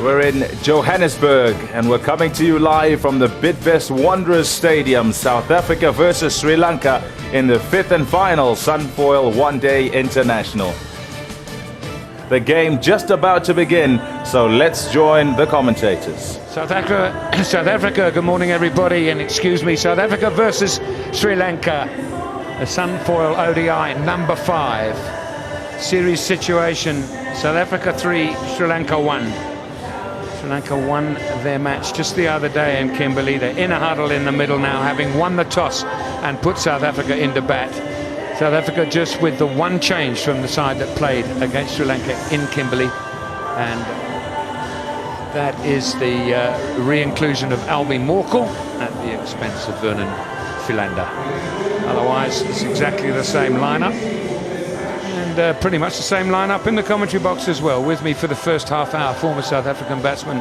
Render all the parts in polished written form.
We're in Johannesburg and we're coming to you live from the Bidvest Wanderers Stadium, South Africa versus Sri Lanka in the fifth and final Sunfoil One-Day International. The game just about to begin, so let's join the commentators. South Africa, good morning everybody, and excuse me, South Africa versus Sri Lanka, the Sunfoil ODI number 5. Series situation, South Africa 3, Sri Lanka 1. Sri Lanka won their match just the other day in Kimberley. They're in a huddle in the middle now, having won the toss and put South Africa into bat. South Africa just with the one change from the side that played against Sri Lanka in Kimberley, and that is the re-inclusion of Albie Morkel at the expense of Vernon Philander. Otherwise, it's exactly the same lineup, and pretty much the same lineup in the commentary box as well. With me for the first half hour, former South African batsman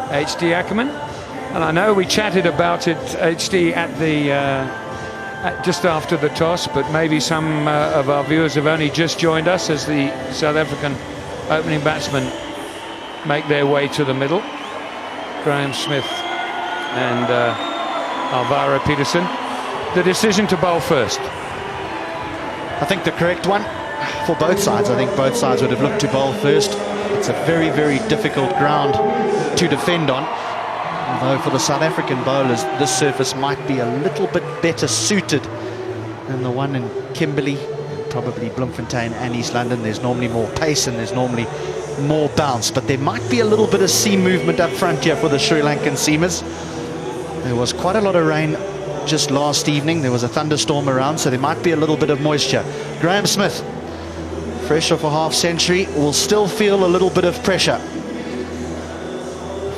HD Ackerman. And I know we chatted about it, HD, at the just after the toss, but maybe some of our viewers have only just joined us as the South African opening batsmen make their way to the middle. Graham Smith and Alvaro Peterson. The decision to bowl first. I think the correct one for both sides. I think both sides would have looked to bowl first. It's a very, very difficult ground to defend on. Although for the South African bowlers, this surface might be a little bit better suited than the one in Kimberley, probably Bloemfontein and East London. There's normally more pace and there's normally more bounce, but there might be a little bit of seam movement up front here for the Sri Lankan seamers. There was quite a lot of rain just last evening. There was a thunderstorm around, so there might be a little bit of moisture. Graham Smith, fresh off a half century, will still feel a little bit of pressure.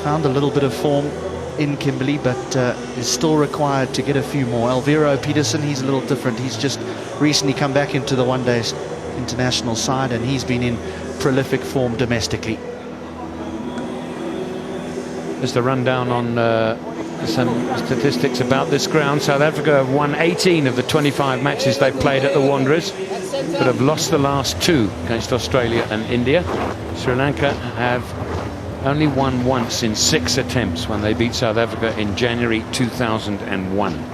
Found a little bit of form in Kimberley, but is still required to get a few more. Alvaro Peterson, he's a little different. He's just recently come back into the one-day international side, and he's been in prolific form domestically. Just a rundown on some statistics about this ground. South Africa have won 18 of the 25 matches they've played at the Wanderers, but have lost the last 2 against Australia and India. Sri Lanka have only won once in 6 attempts when they beat South Africa in January 2001.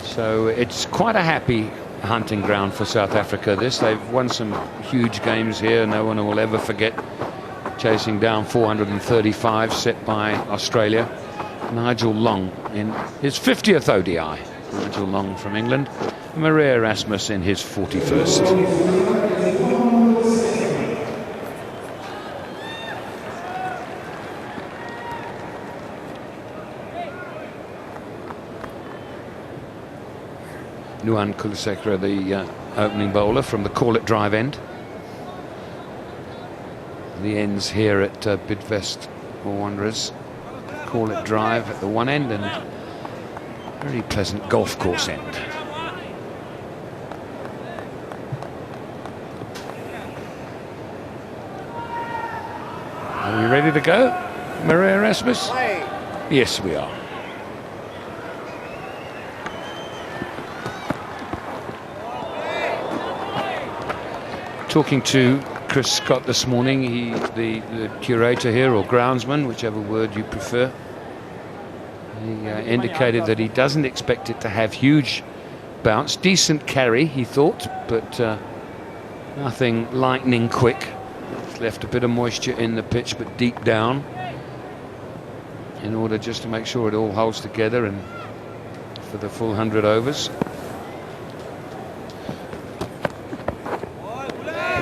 So it's quite a happy hunting ground for South Africa. They've won some huge games here. No one will ever forget chasing down 435 set by Australia. Nigel Long in his 50th ODI. Nigel Long from England. Maria Erasmus in his 41st. Nuwan Kulasekara, the opening bowler from the call-it-drive end. The ends here at Bidvest Wanderers. Call-it-drive at the one end and very pleasant golf course end. Are we ready to go, Maria Erasmus? Yes, we are. Talking to Chris Scott this morning, the curator here, or groundsman, whichever word you prefer. He indicated that he doesn't expect it to have huge bounce. Decent carry, he thought, but nothing lightning quick. It's left a bit of moisture in the pitch, but deep down, in order just to make sure it all holds together and for the full 100 overs.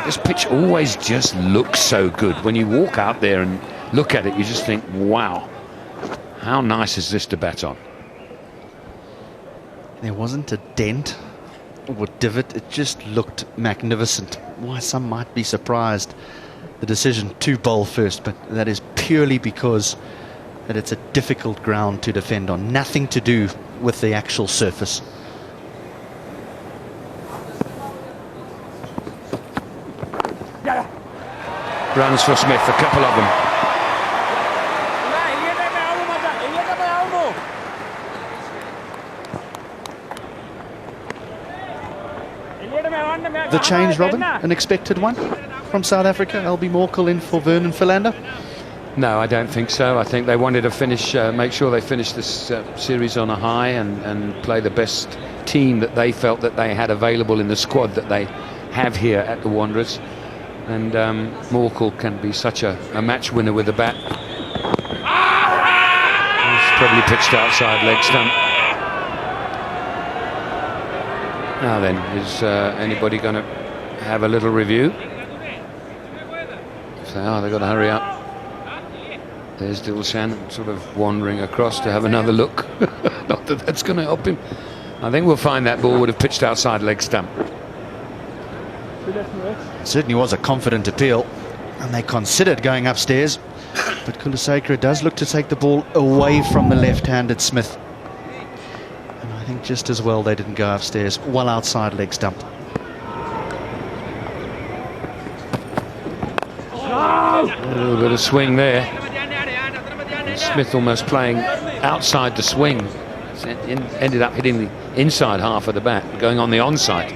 This pitch always just looks so good. When you walk out there and look at it, you just think, wow, how nice is this to bat on? There wasn't a dent or divot. It just looked magnificent. Why some might be surprised the decision to bowl first, but that is purely because that it's a difficult ground to defend on. Nothing to do with the actual surface. Runs for Smith, a couple of them. The change, Robin, an expected one from South Africa. Albie Morkel in for Vernon Philander. No, I don't think so. I think they wanted to finish, make sure they finished this series on a high and play the best team that they felt that they had available in the squad that they have here at the Wanderers. And Morkel can be such a match winner with the bat. He's probably pitched outside leg stump. Now then, is anybody going to have a little review? If they are, they've got to hurry up. There's Dilshan sort of wandering across to have another look. Not that that's going to help him. I think we'll find that ball would have pitched outside leg stump. It certainly was a confident appeal, and they considered going upstairs, but Kulasekara does look to take the ball away from the left-handed Smith. And I think just as well they didn't go upstairs, well outside leg stump. A little bit of swing there. Smith almost playing outside the swing. Ended up hitting the inside half of the bat, going on the onside.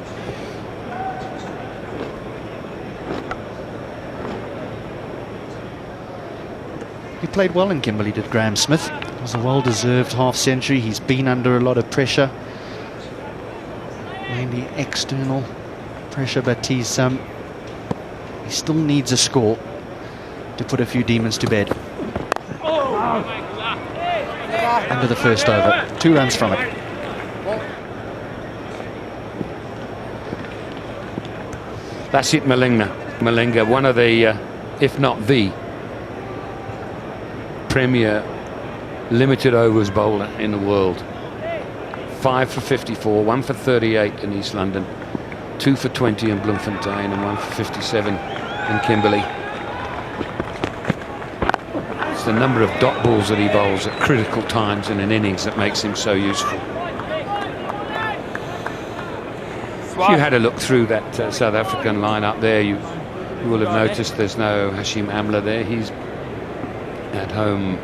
He played well in Kimberley, did Graham Smith. It was a well-deserved half-century. He's been under a lot of pressure, mainly external pressure, but he still needs a score to put a few demons to bed. Under the first over, 2 runs from it. That's it, Malinga, one of the, if not the premier limited overs bowler in the world. 5 for 54, 1 for 38 in East London, 2 for 20 in Bloemfontein, and 1 for 57 in Kimberley. It's the number of dot balls that he bowls at critical times in an innings that makes him so useful. If you had a look through that South African lineup there, you will have noticed there's no Hashim Amla there. He's at home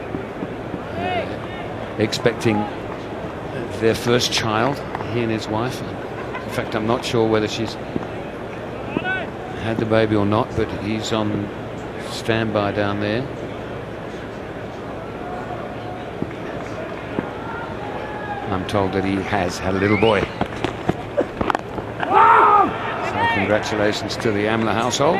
expecting their first child, he and his wife. In fact, I'm not sure whether she's had the baby or not, but he's on standby down there. I'm told that he has had a little boy. So congratulations to the Amla household.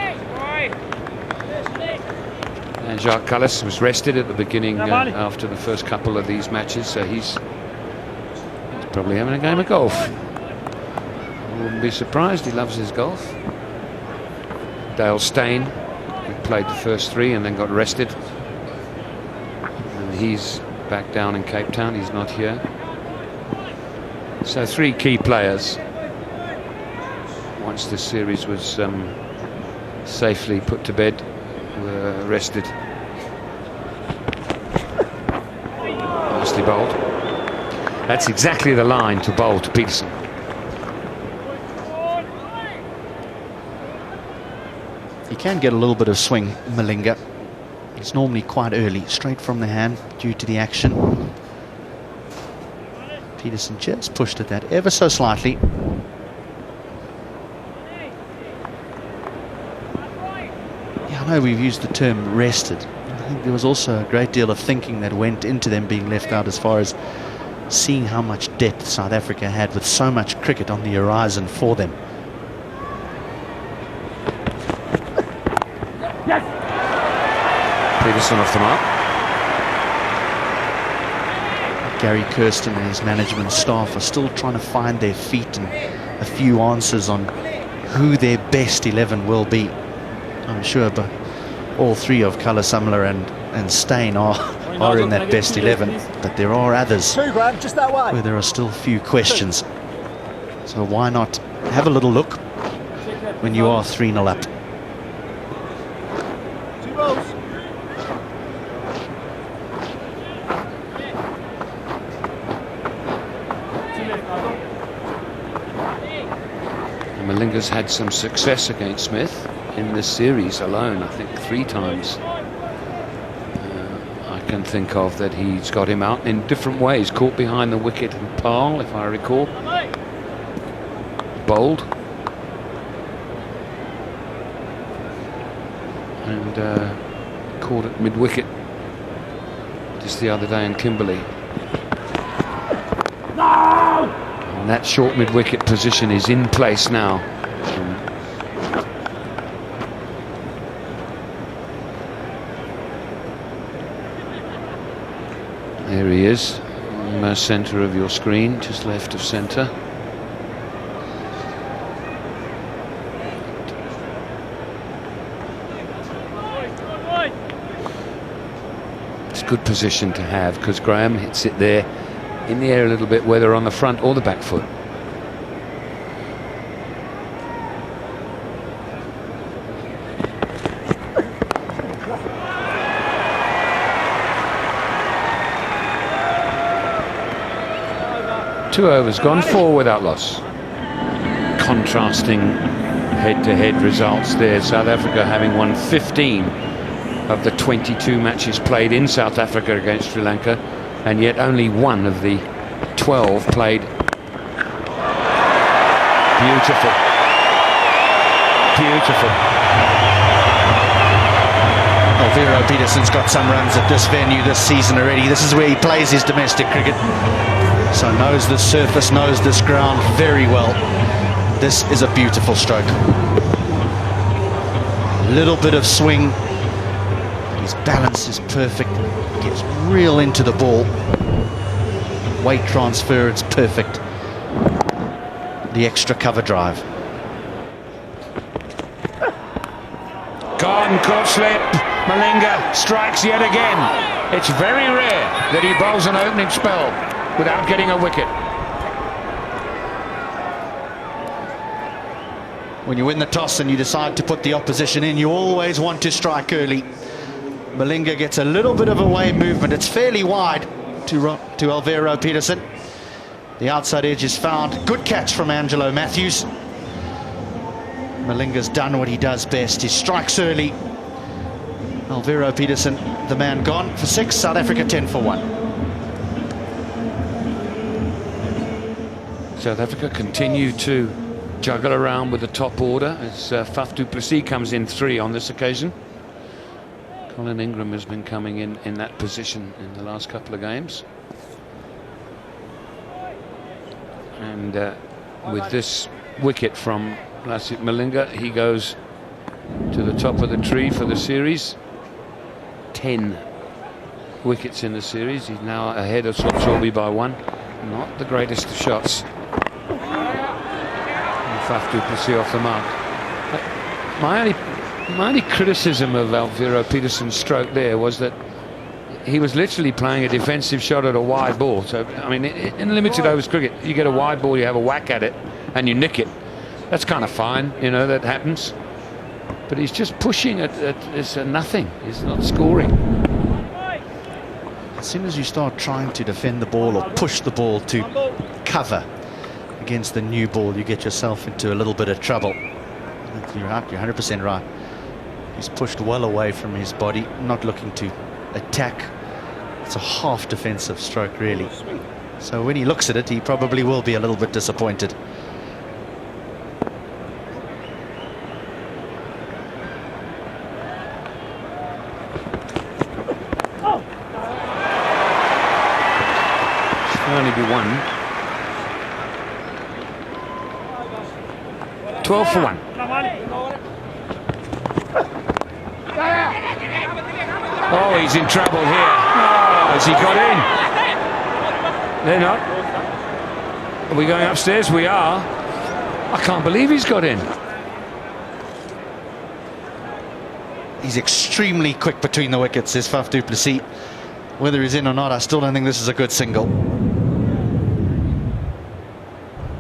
And Jacques Cullis was rested at the beginning after the first couple of these matches, so he's probably having a game of golf. I wouldn't be surprised, he loves his golf. Dale Steyn, who played the first 3 and then got rested. And he's back down in Cape Town, he's not here. So 3 key players, once this series was safely put to bed, were rested. Nicely bowled. That's exactly the line to bowl to Peterson. He can get a little bit of swing, Malinga. It's normally quite early, straight from the hand due to the action. Peterson just pushed at that ever so slightly. Yeah, I know we've used the term rested. I think there was also a great deal of thinking that went into them being left out as far as seeing how much depth South Africa had with so much cricket on the horizon for them. Peterson off the mark. Gary Kirsten and his management staff are still trying to find their feet and a few answers on who their best 11 will be. I'm sure, but all 3 of Kalasamla and Steyn are in that best 11, but there are others where there are still a few questions. So why not have a little look when you are 3-0 up? Malinga's had some success against Smith in this series alone, I think 3 times. I can think of that he's got him out in different ways. Caught behind the wicket and Pal, if I recall. Bowled. And caught at mid-wicket just the other day in Kimberley. And that short mid-wicket position is in place now. There he is, in the centre of your screen, just left of centre. It's a good position to have because Graham hits it there in the air a little bit, whether on the front or the back foot. Two overs gone, 4 without loss. Contrasting head-to-head results there. South Africa having won 15 of the 22 matches played in South Africa against Sri Lanka, and yet only 1 of the 12 played. Beautiful. Beautiful. Alvaro Peterson's got some runs at this venue this season already. This is where he plays his domestic cricket. So knows this surface, knows this ground very well. This is a beautiful stroke. Little bit of swing. His balance is perfect. Gets real into the ball. Weight transfer, it's perfect. The extra cover drive. Gone, caught slip. Malinga strikes yet again. It's very rare that he bowls an opening spell without getting a wicket. When you win the toss and you decide to put the opposition in, you always want to strike early. Malinga gets a little bit of away movement. It's fairly wide to Alvaro Peterson. The outside edge is found. Good catch from Angelo Matthews. Malinga's done what he does best. He strikes early. Alvaro Peterson, the man, gone for 6. South Africa 10 for 1. South Africa continue to juggle around with the top order as Faf du Plessis comes in 3 on this occasion. Colin Ingram has been coming in that position in the last couple of games. And with this wicket from Lasith Malinga, he goes to the top of the tree for the series. 10 wickets in the series. He's now ahead of Sotsobi by 1. Not the greatest of shots. Faf du Plessis off the mark. My only criticism of Alvaro Peterson's stroke there was that he was literally playing a defensive shot at a wide ball. So, I mean, in limited overs cricket, you get a wide ball, you have a whack at it, and you nick it. That's kind of fine, you know, that happens. But he's just pushing it's a nothing. He's not scoring. As soon as you start trying to defend the ball or push the ball to cover against the new ball, you get yourself into a little bit of trouble. You're 100% right. He's pushed well away from his body, not looking to attack. It's a half defensive stroke, really. So when he looks at it, he probably will be a little bit disappointed. Can only be 1. 12 for 1. Oh, he's in trouble here. Oh, has he got in? They're not. Are we going upstairs? We are. I can't believe he's got in. He's extremely quick between the wickets, is Faf du Plessis. Whether he's in or not, I still don't think this is a good single.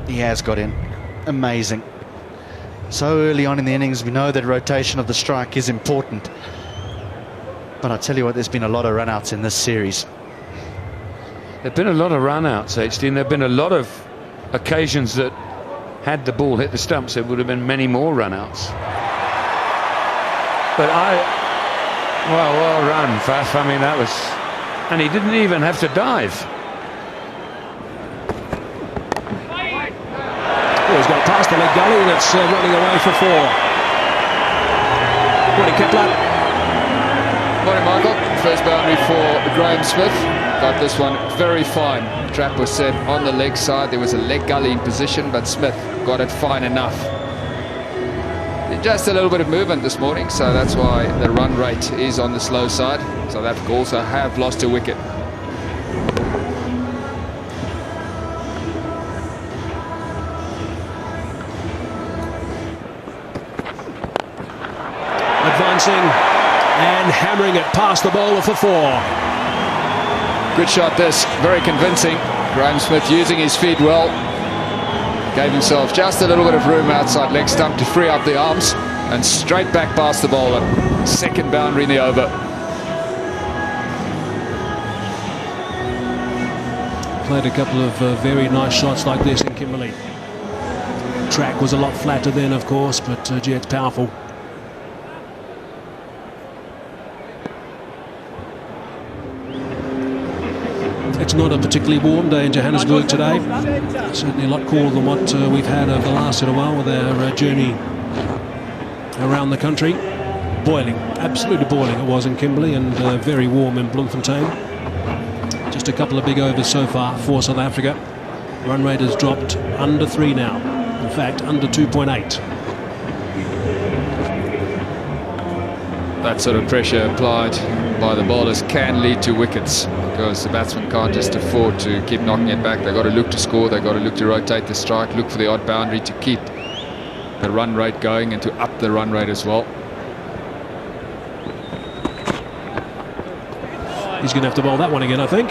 He has got in. Amazing. So early on in the innings, we know that rotation of the strike is important. But I tell you what, there's been a lot of run-outs in this series. There have been a lot of run-outs, HD, and there have been a lot of occasions that had the ball hit the stumps, there would have been many more run-outs. But well run, Faf. I mean, that was... And he didn't even have to dive. Oh, he's got past the leg gully, and it's running away for 4. What he kept up. morning, Michael. First boundary for Graham Smith. Got this one very fine. Trap was set on the leg side. There was a leg gully in position, but Smith got it fine enough. Just a little bit of movement this morning, so that's why the run rate is on the slow side. South Africa also have lost a wicket. Advancing and hammering it past the bowler for 4. Good shot this, very convincing. Graham Smith using his feet well. Gave himself just a little bit of room outside leg stump to free up the arms and straight back past the bowler. Second boundary in the over. Played a couple of very nice shots like this in Kimberley. Track was a lot flatter then, of course, but gee, it's powerful. It's not a particularly warm day in Johannesburg today. Certainly a lot cooler than what we've had over the last little while with our journey around the country. Boiling, absolutely boiling it was in Kimberley, and very warm in Bloemfontein. Just a couple of big overs so far for South Africa. Run rate has dropped under 3 now. In fact, under 2.8. That sort of pressure applied by the bowlers can lead to wickets, because the batsmen can't just afford to keep knocking it back. They've got to look to score, they've got to look to rotate the strike, look for the odd boundary to keep the run rate going and to up the run rate as well. He's going to have to bowl that one again, I think.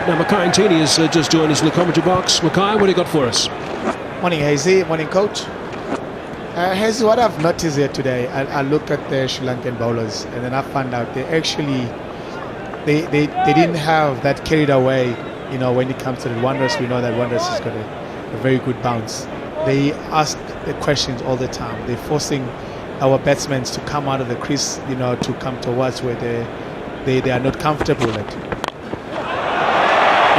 Now, Mackay and Tini has just joined us in the commentary box. Mackay, what do you got for us? Morning, Hazy. Morning, Coach. Hazy, what I've noticed here today, I looked at the Sri Lankan bowlers, and then I found out they actually they didn't have that carried away. You know, when it comes to the Wanderers, we know that Wanderers has got a very good bounce. They ask the questions all the time. They're forcing our batsmen to come out of the crease, you know, to come towards where they are not comfortable at.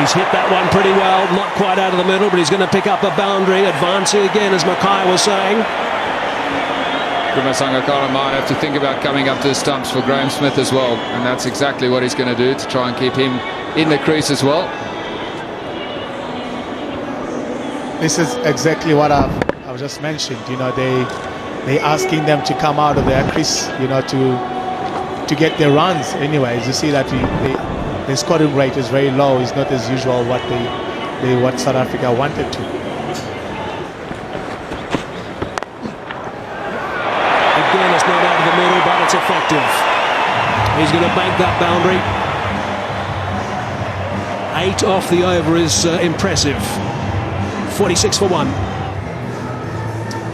He's hit that one pretty well, not quite out of the middle, but he's going to pick up a boundary, advancing again, as Mackay was saying. Sangakkara might have to think about coming up to the stumps for Graham Smith as well, and that's exactly what he's going to do to try and keep him in the crease as well. This is exactly what I've just mentioned. You know, they asking them to come out of their crease, you know, to get their runs. Anyways, you see that the scoring rate is very low. It's not as usual what what South Africa wanted to. Again, it's not out of the middle, but it's effective. He's going to bank that boundary. 8 off the over is impressive. 46 for 1.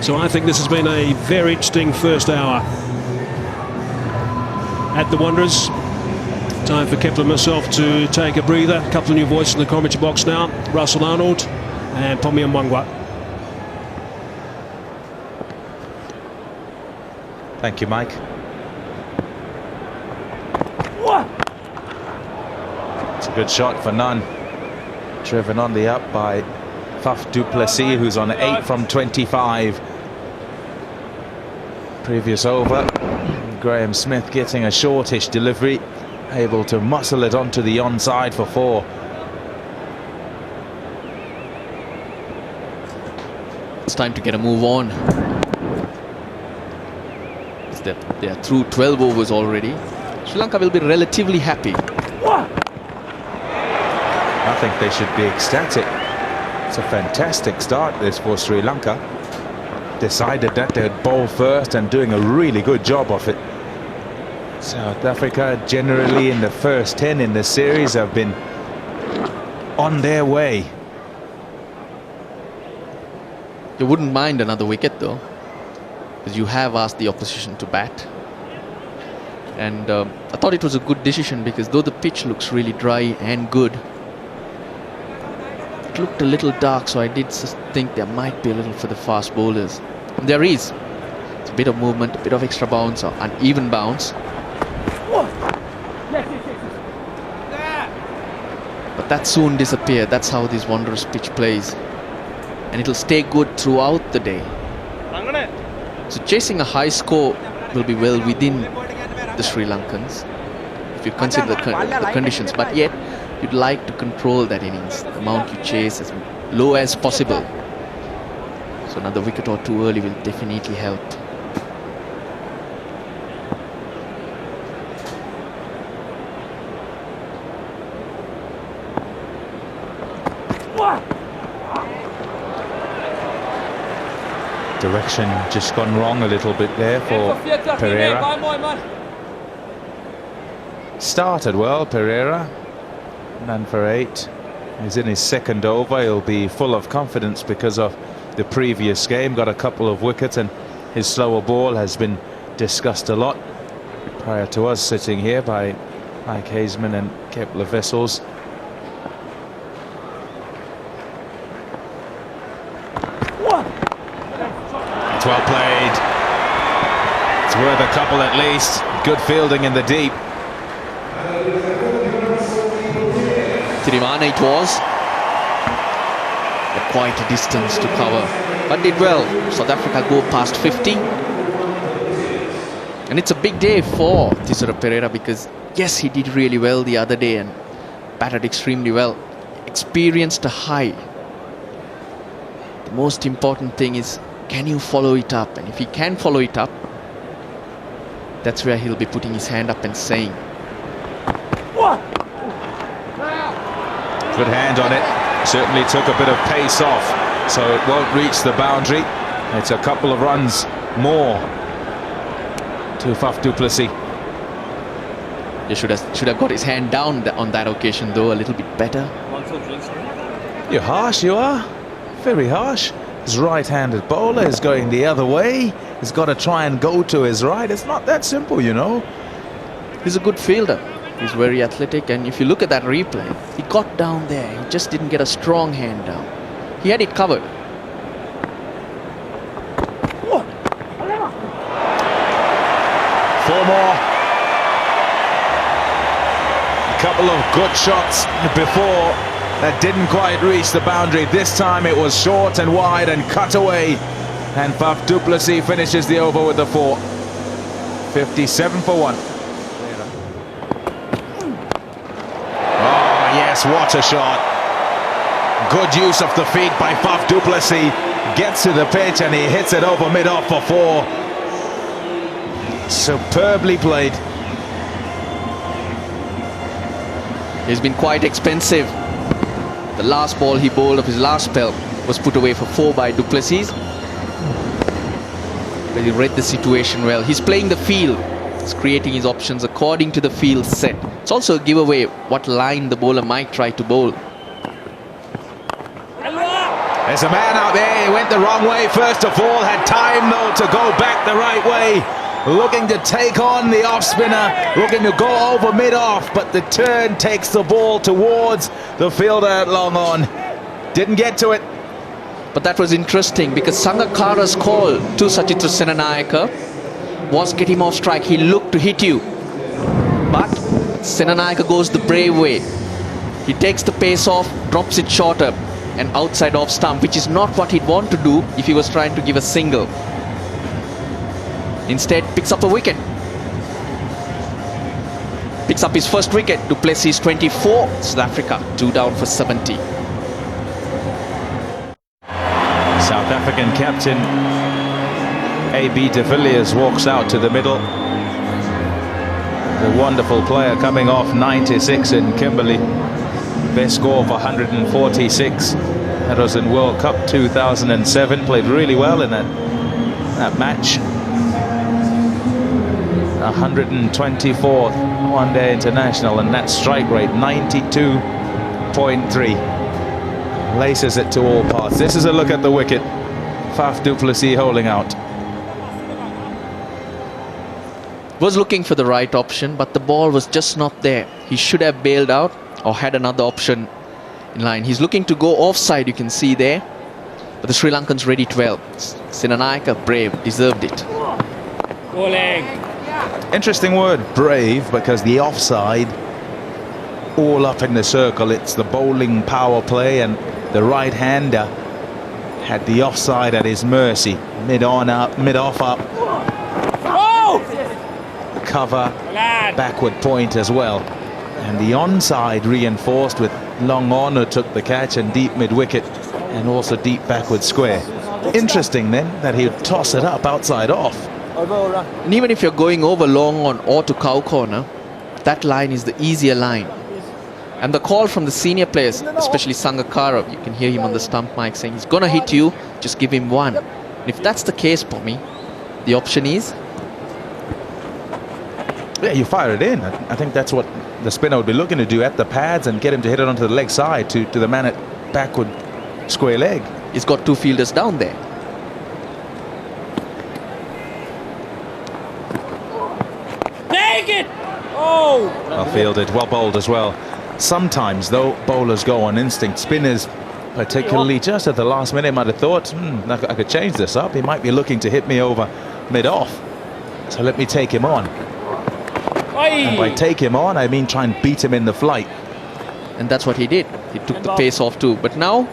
So I think this has been a very interesting first hour at the Wanderers. Time for Kepler and myself to take a breather. A couple of new voices in the commentary box now. Russell Arnold and Pomi Mwangwa. Thank you, Mike. It's a good shot for none. Driven on the up by Faf du Plessis, who's on 8 from 25. Previous over, Graham Smith getting a shortish delivery, able to muscle it onto the onside for 4. It's time to get a move on. They are through 12 overs already. Sri Lanka will be relatively happy. I think they should be ecstatic. It's a fantastic start this for Sri Lanka. Decided that they'd bowl first and doing a really good job of it. South Africa generally in the first 10 in the series have been on their way. You wouldn't mind another wicket though, because you have asked the opposition to bat. And I thought it was a good decision, because though the pitch looks really dry and good, it looked a little dark, so I did think there might be a little for the fast bowlers. And there is. It's a bit of movement, a bit of extra bounce, or uneven bounce. But that soon disappeared. That's how this Wanderers pitch plays. And it'll stay good throughout the day. So chasing a high score will be well within the Sri Lankans, if you consider the conditions. But yet, you'd like to control that innings, the amount you chase as low as possible. So another wicket or two early will definitely help. Direction just gone wrong a little bit there for Pereira. Started well, Pereira. None for 8. He's in his second over. He'll be full of confidence because of the previous game. Got a couple of wickets, and his slower ball has been discussed a lot prior to us sitting here by Mike Hazeman and Kepler Vessels. It's well played. It's worth a couple at least. Good fielding in the deep. Tirimana it was. But quite a distance to cover. But did well. South Africa go past 50. And it's a big day for Thisara Perera because, yes, he did really well the other day and batted extremely well. Experienced a high. The most important thing is, can you follow it up? And if he can follow it up, that's where he'll be putting his hand up and saying. Good hand on it. Certainly took a bit of pace off, so it won't reach the boundary. It's a couple of runs more to Faf du Plessis. He should have got his hand down on that occasion, though, a little bit better. You're harsh, you are. Very harsh. His right-handed bowler is going the other way. He's got to try and go to his right. It's not that simple, you know. He's a good fielder. He's very athletic, and if you look at that replay, he got down there. He just didn't get a strong hand down. He had it covered. Four more. A couple of good shots before that didn't quite reach the boundary. This time it was short and wide and cut away. And Faf du Plessis finishes the over with the 4. 57 for 1. Oh, yes, what a shot. Good use of the feet by Faf du Plessis. Gets to the pitch and he hits it over mid-off for 4. Superbly played. He's been quite expensive. The last ball he bowled of his last spell was put away for 4 by du Plessis. But he read the situation well. He's playing the field. He's creating his options according to the field set. It's also a giveaway what line the bowler might try to bowl. There's a man out there. He went the wrong way first of all. Had time though to go back the right way. Looking to take on the off-spinner, looking to go over mid-off, but the turn takes the ball towards the fielder at long on. Didn't get to it. But that was interesting because Sangakkara's call to Sachitra Senanayake was get him off strike. He looked to hit you. But Senanayake goes the brave way. He takes the pace off, drops it shorter and outside off stump, which is not what he'd want to do if he was trying to give a single. Instead, picks up a wicket. Picks up his first wicket. Du Plessis 24. South Africa 2 down for 70. South African captain A.B. de Villiers walks out to the middle. The wonderful player coming off 96 in Kimberley. Best score of 146. That was in World Cup 2007. Played really well in that match. 124th one-day international, and that strike rate 92.3. Laces it to all parts. This is a look at the wicket. Faf du Plessis holding out. Was looking for the right option, but the ball was just not there. He should have bailed out or had another option in line. He's looking to go offside, you can see there. But the Sri Lankans read it well. Senanayake, brave, deserved it. Bowling. Interesting word, brave, because the offside, all up in the circle. It's the bowling power play, and the right-hander had the offside at his mercy. Mid-on up, mid-off up. cover, backward point as well. And the onside reinforced with long on who took the catch and deep mid-wicket and also deep backward square. Interesting then that he'd toss it up outside off. And even if you're going over long on or to cow corner, that line is the easier line. And the call from the senior players, especially Sangakkara, you can hear him on the stump mic saying he's gonna hit you, just give him one. And if that's the case for me, the option is, yeah, you fire it in. I think that's what the spinner would be looking to do at the pads and get him to hit it onto the leg side to the man at backward square leg. he's got two fielders down there. Take it! Oh! Well fielded, well bowled as well. Sometimes, though, bowlers go on instinct. Spinners, particularly just at the last minute, might have thought, I could change this up. He might be looking to hit me over mid-off. So let me take him on. And by take him on, I mean try and beat him in the flight. And that's what he did. He took the pace off too. But now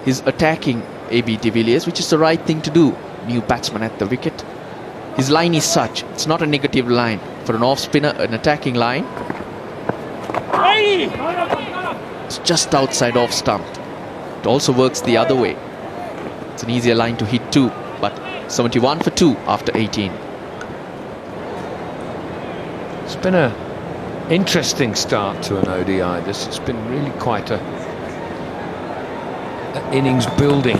he's attacking AB de Villiers, which is the right thing to do. New batsman at the wicket. His line is such. It's not a negative line. For an off spinner, an attacking line. It's just outside off stump. It also works the other way. It's an easier line to hit too. But 71 for 2 after 18. It's been an interesting start to an ODI. It's been really quite an innings building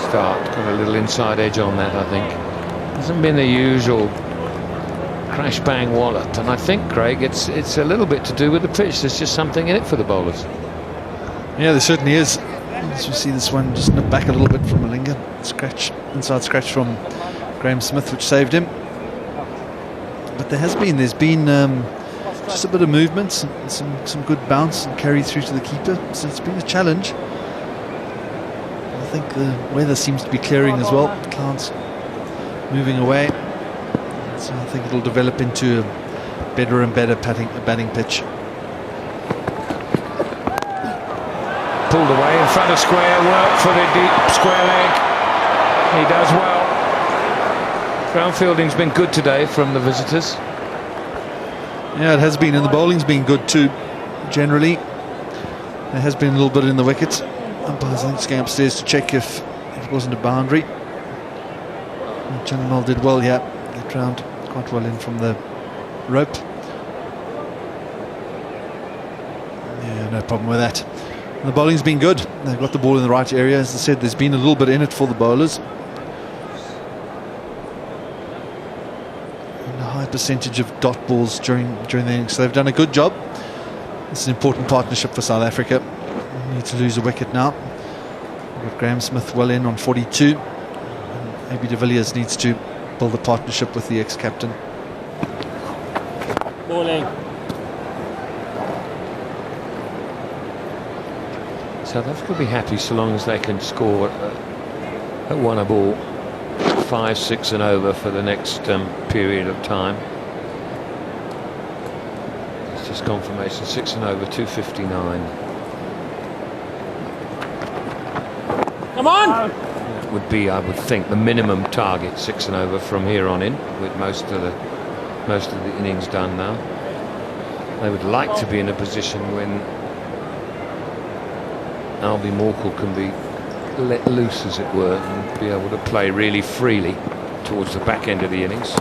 start. Got a little inside edge on that, I think. Hasn't been the usual crash bang wallop, and I think, Craig, it's a little bit to do with the pitch. There's just something in it for the bowlers. Yeah, there certainly is. As you see, this one just nipped back a little bit from Lanka. Scratch, inside scratch from Graham Smith, which saved him. But there's been just a bit of movement, some good bounce and carry through to the keeper. So it's been a challenge. I think the weather seems to be clearing as well. The clouds moving away. So I think it'll develop into a better and better batting pitch. Pulled away in front of square, work for the deep square leg. He does well. Ground fielding's been good today from the visitors. Yeah, it has been, and the bowling's been good too, generally. There has been a little bit in the wickets. Umpires, I think, going upstairs to check if it wasn't a boundary. Chandimal did well here, get round quite well in from the rope. Yeah, no problem with that. And the bowling's been good. They've got the ball in the right area. As I said, there's been a little bit in it for the bowlers. Percentage of dot balls during the innings, so they've done a good job. It's an important partnership for South Africa. We need to lose a wicket now. We've got Graham Smith well in on 42. AB de Villiers needs to build a partnership with the ex-captain. Bowling. South Africa will be happy so long as they can score at one a ball. 5, 6 and over for the next period of time. It's just confirmation, 6 and over, 259. Come on! That would be, I would think, the minimum target, 6 and over from here on in, with most of the innings done now. They would like to be in a position when Albie Morkel can be let loose, as it were, and be able to play really freely towards the back end of the innings.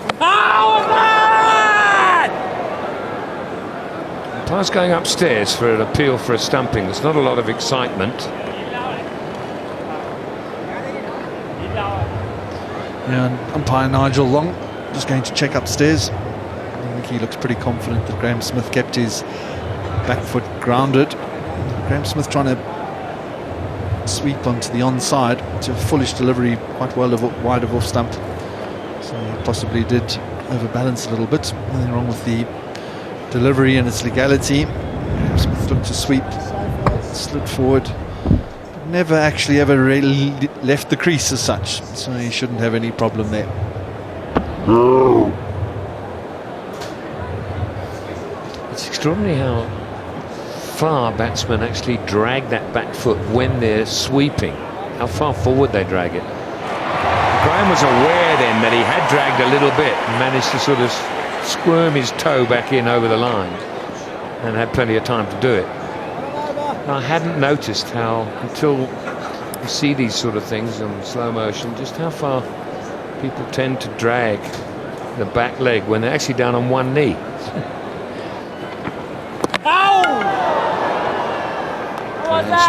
Umpire's going upstairs for an appeal for a stumping. There's not a lot of excitement. Yeah, and umpire Nigel Long just going to check upstairs. I think he looks pretty confident that Graham Smith kept his back foot grounded. Graham Smith trying to sweep onto the onside to a foolish delivery, quite well wide of off stump, so he possibly did overbalance a little bit. Nothing wrong with the delivery and its legality. Smith looked to sweep, slid forward, but never actually ever really left the crease as such, so he shouldn't have any problem there. It's extraordinary how far batsmen actually drag that back foot when they're sweeping. How far forward they drag it. Graham was aware then that he had dragged a little bit and managed to sort of squirm his toe back in over the line and had plenty of time to do it. I hadn't noticed how, until you see these sort of things in slow motion, just how far people tend to drag the back leg when they're actually down on one knee.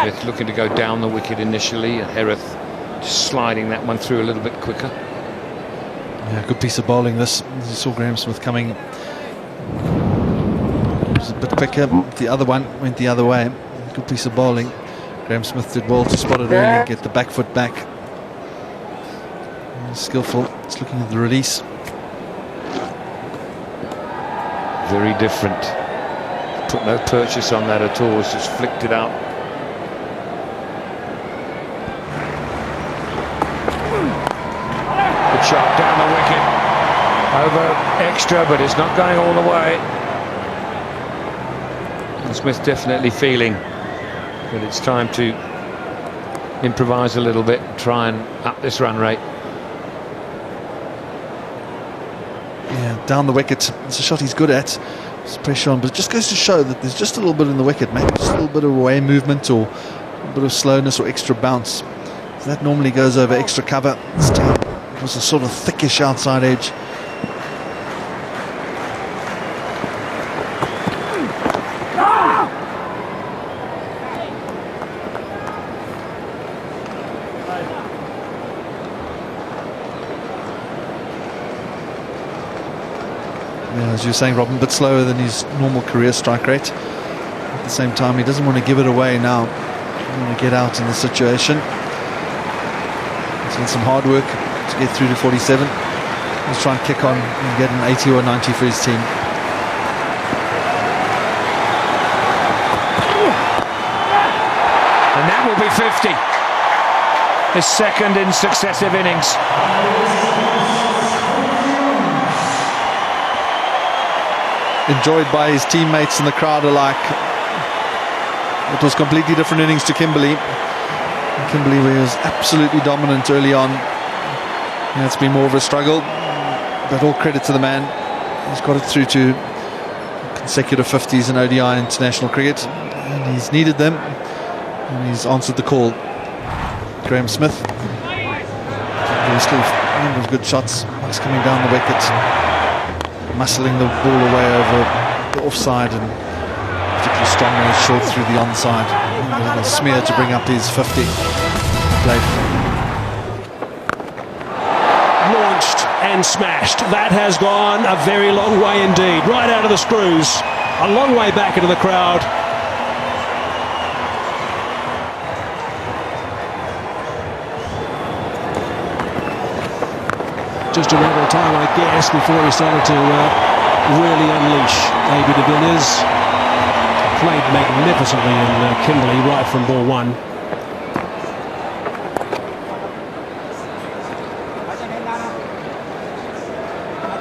Smith looking to go down the wicket initially, and Hereth just sliding that one through a little bit quicker. Yeah, good piece of bowling this. You saw Graham Smith coming. It was a bit quicker. The other one went the other way. Good piece of bowling. Graham Smith did well to spot it early, get the back foot back. Skillful. It's looking at the release. Very different. Put no purchase on that at all. It's just flicked it out. Good shot down the wicket. Over extra, but it's not going all the way. And Smith definitely feeling that it's time to improvise a little bit, try and up this run rate. Yeah, down the wicket. It's a shot he's good at. There's pressure on, but it just goes to show that there's just a little bit in the wicket, maybe just a little bit of away movement or a bit of slowness or extra bounce. So that normally goes over extra cover. This time it was a sort of thickish outside edge. As you were saying, Robin, a bit slower than his normal career strike rate. At the same time, he doesn't want to give it away now. He doesn't want to get out in the situation. He's done some hard work to get through to 47. He's trying to kick on and get an 80 or 90 for his team. And that will be 50. His second in successive innings. Enjoyed by his teammates and the crowd alike. It was completely different innings to Kimberley. Kimberley was absolutely dominant early on. Yeah, it's been more of a struggle, but all credit to the man. He's got it through to consecutive 50s in ODI international cricket, and he's needed them, and he's answered the call. Graham Smith. There was still a number of good shots. He's coming down the wicket, muscling the ball away over the offside, and particularly strong when it's short through the onside. A little smear to bring up his 50. Played. Launched and smashed. That has gone a very long way indeed. Right out of the screws. A long way back into the crowd. Just a matter of time, I guess, before he started to really unleash AB de Villiers. Played magnificently in Kimberley right from ball one.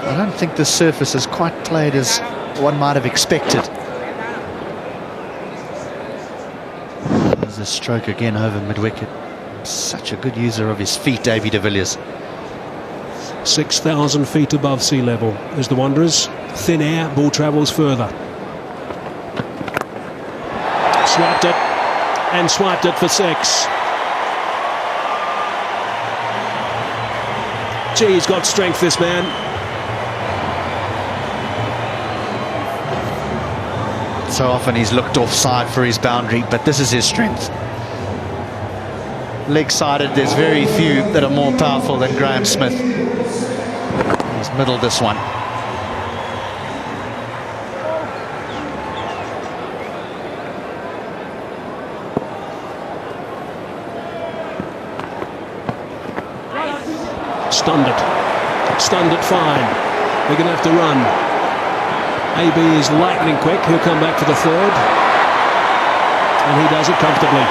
I don't think the surface has quite played as one might have expected. There's a stroke again over mid-wicket. Such a good user of his feet, AB de Villiers. 6,000 feet above sea level is the Wanderers. Thin air, ball travels further. Swiped it, and swiped it for 6. Gee, he's got strength, this man. So often he's looked offside for his boundary, but this is his strength. Leg-sided, there's very few that are more powerful than Graham Smith. He's middled this one. Stunned it fine. They're going to have to run. AB is lightning quick. He'll come back for the third, and he does it comfortably.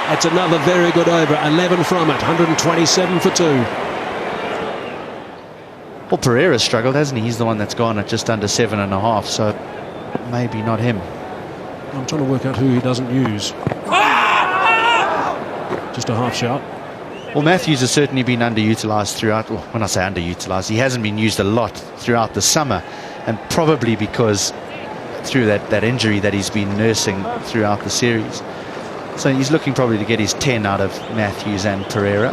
That's another very good over. 11 from it. 127 for 2. Well, Pereira's struggled, hasn't he? He's the one that's gone at just under 7.5, so maybe not him. I'm trying to work out who he doesn't use. Just a half shot. Well, Matthews has certainly been underutilised throughout. Well, when I say underutilised, he hasn't been used a lot throughout the summer, and probably because through that injury that he's been nursing throughout the series. So he's looking probably to get his 10 out of Matthews and Pereira.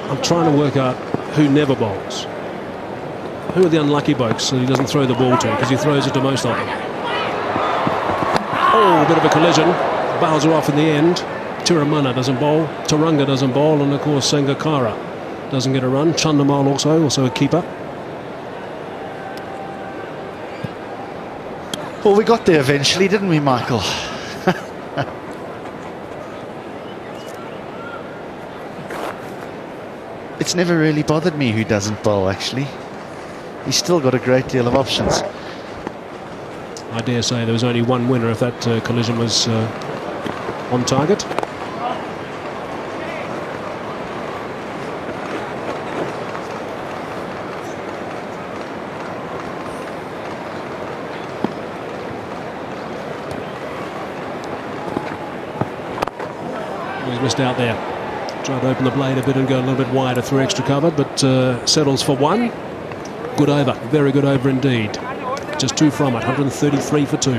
I'm trying to work out who never bowls. Who are the unlucky blokes that he doesn't throw the ball to, because he throws it to most of them. Oh, a bit of a collision. Bows are off in the end. Tiramana doesn't bowl, Taranga doesn't bowl, and of course Sangakkara doesn't get a run. Chandamal also a keeper. Well, we got there eventually, didn't we, Michael? It's never really bothered me who doesn't bowl, actually. He's still got a great deal of options. I dare say there was only one winner if that collision was on target. He's missed out there. Tried to open the blade a bit and go a little bit wider through extra cover, but settles for one. Good over, very good over indeed. Just 2 from it, 133 for 2.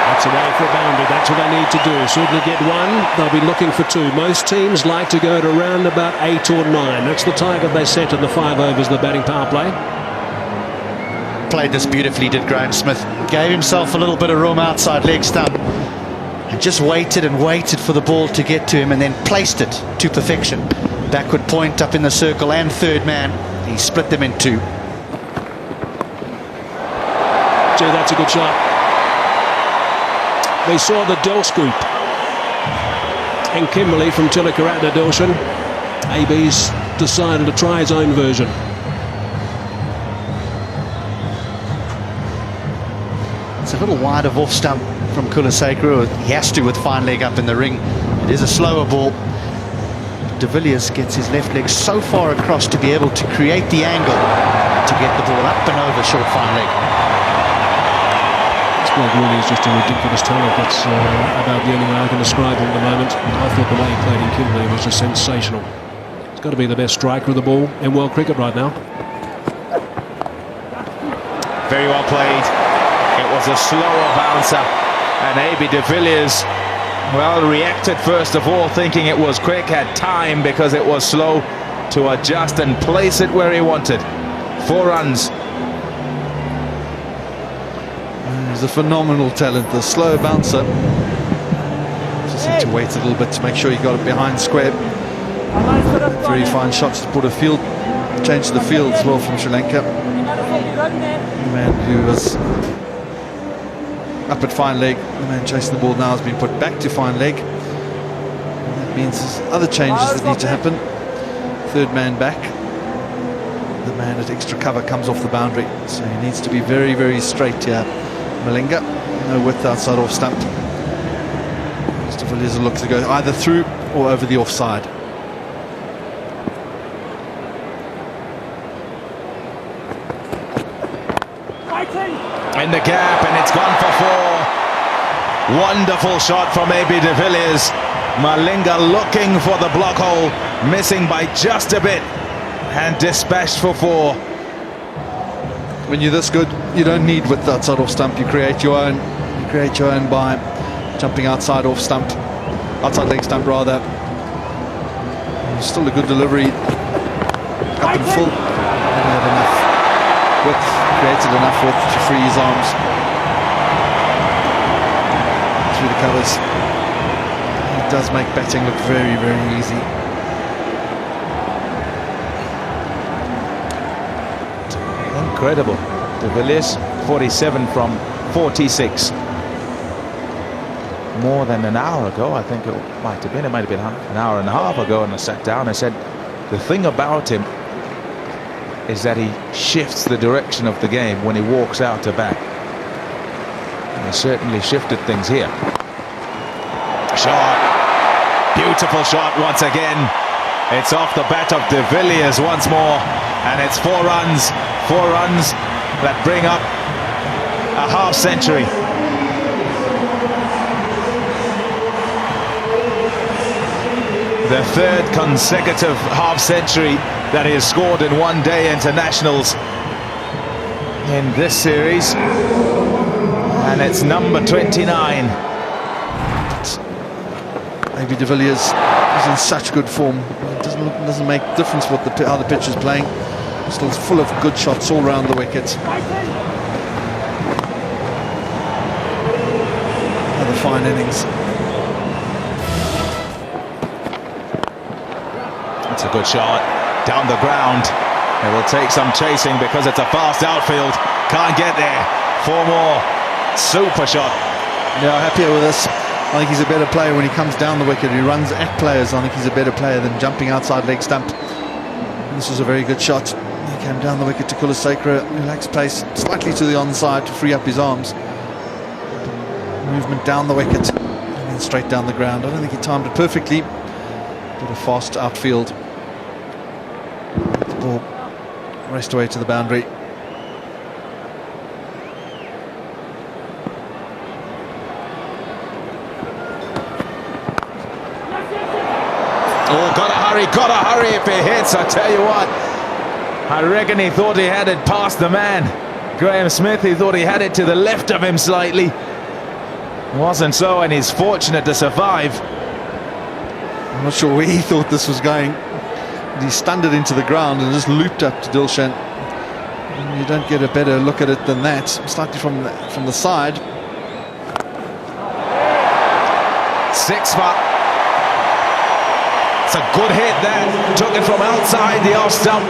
That's away for a boundary, that's what they need to do. Certainly get one, they'll be looking for 2. Most teams like to go to around about 8 or 9. That's the target they set in the 5 overs, the batting power play. Played this beautifully, did Graham Smith. Gave himself a little bit of room outside leg stump and just waited and waited for the ball to get to him, and then placed it to perfection. Backward point up in the circle and third man. He split them in 2. Gee, that's a good shot. They saw the Del scoop. And Kimberley from Tilakaratna Delshan. AB's decided to try his own version. It's a little wide of off stump from Kulasekaru. He has to with fine leg up in the ring. It is a slower ball. De Villiers gets his left leg so far across to be able to create the angle to get the ball up and over short fine leg. This bloke really is just a ridiculous talent. That's about the only way I can describe him at the moment. I thought the way he played in Kimberley was just sensational. He's got to be the best striker of the ball in world cricket right now. Very well played. It was a slower bouncer, and A.B. de Villiers, well, reacted first of all, thinking it was quick, had time because it was slow to adjust and place it where he wanted. 4 runs. He's a phenomenal talent, the slow bouncer. Just had to wait a little bit to make sure he got it behind square. Very fine shots to put a field, change the field as well from Sri Lanka. The man who was up at fine leg, the man chasing the ball now has been put back to fine leg. And that means there's other changes that need to happen. Third man back. The man at extra cover comes off the boundary, so he needs to be very, very straight here. Malinga, no width outside off stump. Mr. Villiers will look to go either through or over the offside. In the gap, and it's gone for 4. Wonderful shot from A.B. de Villiers. Malinga looking for the block hole, missing by just a bit, and dispatched for 4. When you're this good, you don't need width outside off stump. You create your own. You create your own by jumping outside off stump, outside leg stump rather. Still a good delivery, up and full. Didn't have enough width, created enough width to free his arms through the covers. It does make batting look very, very easy. Incredible. De Villiers, 47 from 46. More than an hour ago, I think it might have been. It might have been an hour and a half ago, and I sat down and said, the thing about him is that he shifts the direction of the game when he walks out to bat. And he certainly shifted things here. Shot. Beautiful shot once again. It's off the bat of de Villiers once more, and it's 4 runs. 4 runs that bring up a half century. The third consecutive half-century that he has scored in one-day internationals in this series. And it's number 29. Maybe de Villiers is in such good form. It doesn't make difference what how the pitch is playing. Still full of good shots all round the wicket. Another fine innings. That's a good shot down the ground. It will take some chasing because it's a fast outfield. Can't get there. 4 more. Super shot. Yeah, happier with this. I think he's a better player when he comes down the wicket. He runs at players. I think he's a better player than jumping outside leg stump. And this was a very good shot. He came down the wicket to Kulasekara, relaxed pace, slightly to the onside to free up his arms. Movement down the wicket and then straight down the ground. I don't think he timed it perfectly, but a fast outfield. The ball raced away to the boundary. Oh, gotta hurry if he hits, I tell you what. I reckon he thought he had it past the man. Graham Smith, he thought he had it to the left of him slightly. Wasn't so, and he's fortunate to survive. I'm not sure where he thought this was going. He stunned it into the ground and just looped up to Dilshan. And you don't get a better look at it than that. Slightly from the side. 6 for. It's a good hit there. Took it from outside the off stump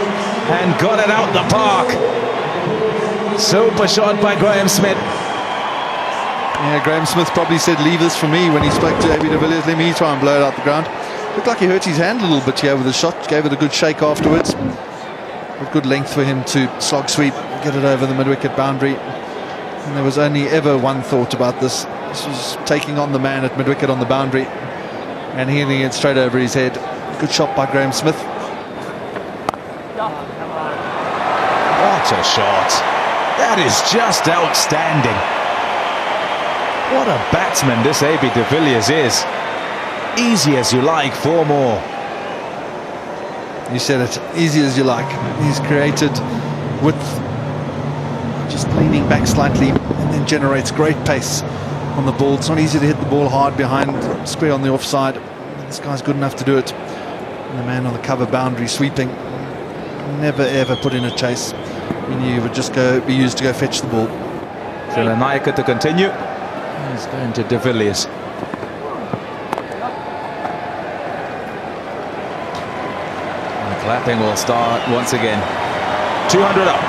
and got it out the park. Super shot by Graham Smith. Yeah, Graham Smith probably said, leave this for me when he spoke to AB de Villiers. Let me try and blow it out the ground. Looked like he hurt his hand a little bit here with the shot. Gave it a good shake afterwards. With good length for him to slog sweep, get it over the mid-wicket boundary. And there was only ever one thought about this. This was taking on the man at mid-wicket on the boundary and hitting it straight over his head. Good shot by Graham Smith. What a shot. That is just outstanding. What a batsman this AB de Villiers is. Easy as you like, 4 more. You said it, easy as you like. He's created width, just leaning back slightly, and then generates great pace on the ball. It's not easy to hit the ball hard behind square on the offside. This guy's good enough to do it. And the man on the cover boundary sweeping, never ever put in a chase. He knew he would just be used to go fetch the ball. Lanka to continue. He's going to de Villiers. And the clapping will start once again. 200 up.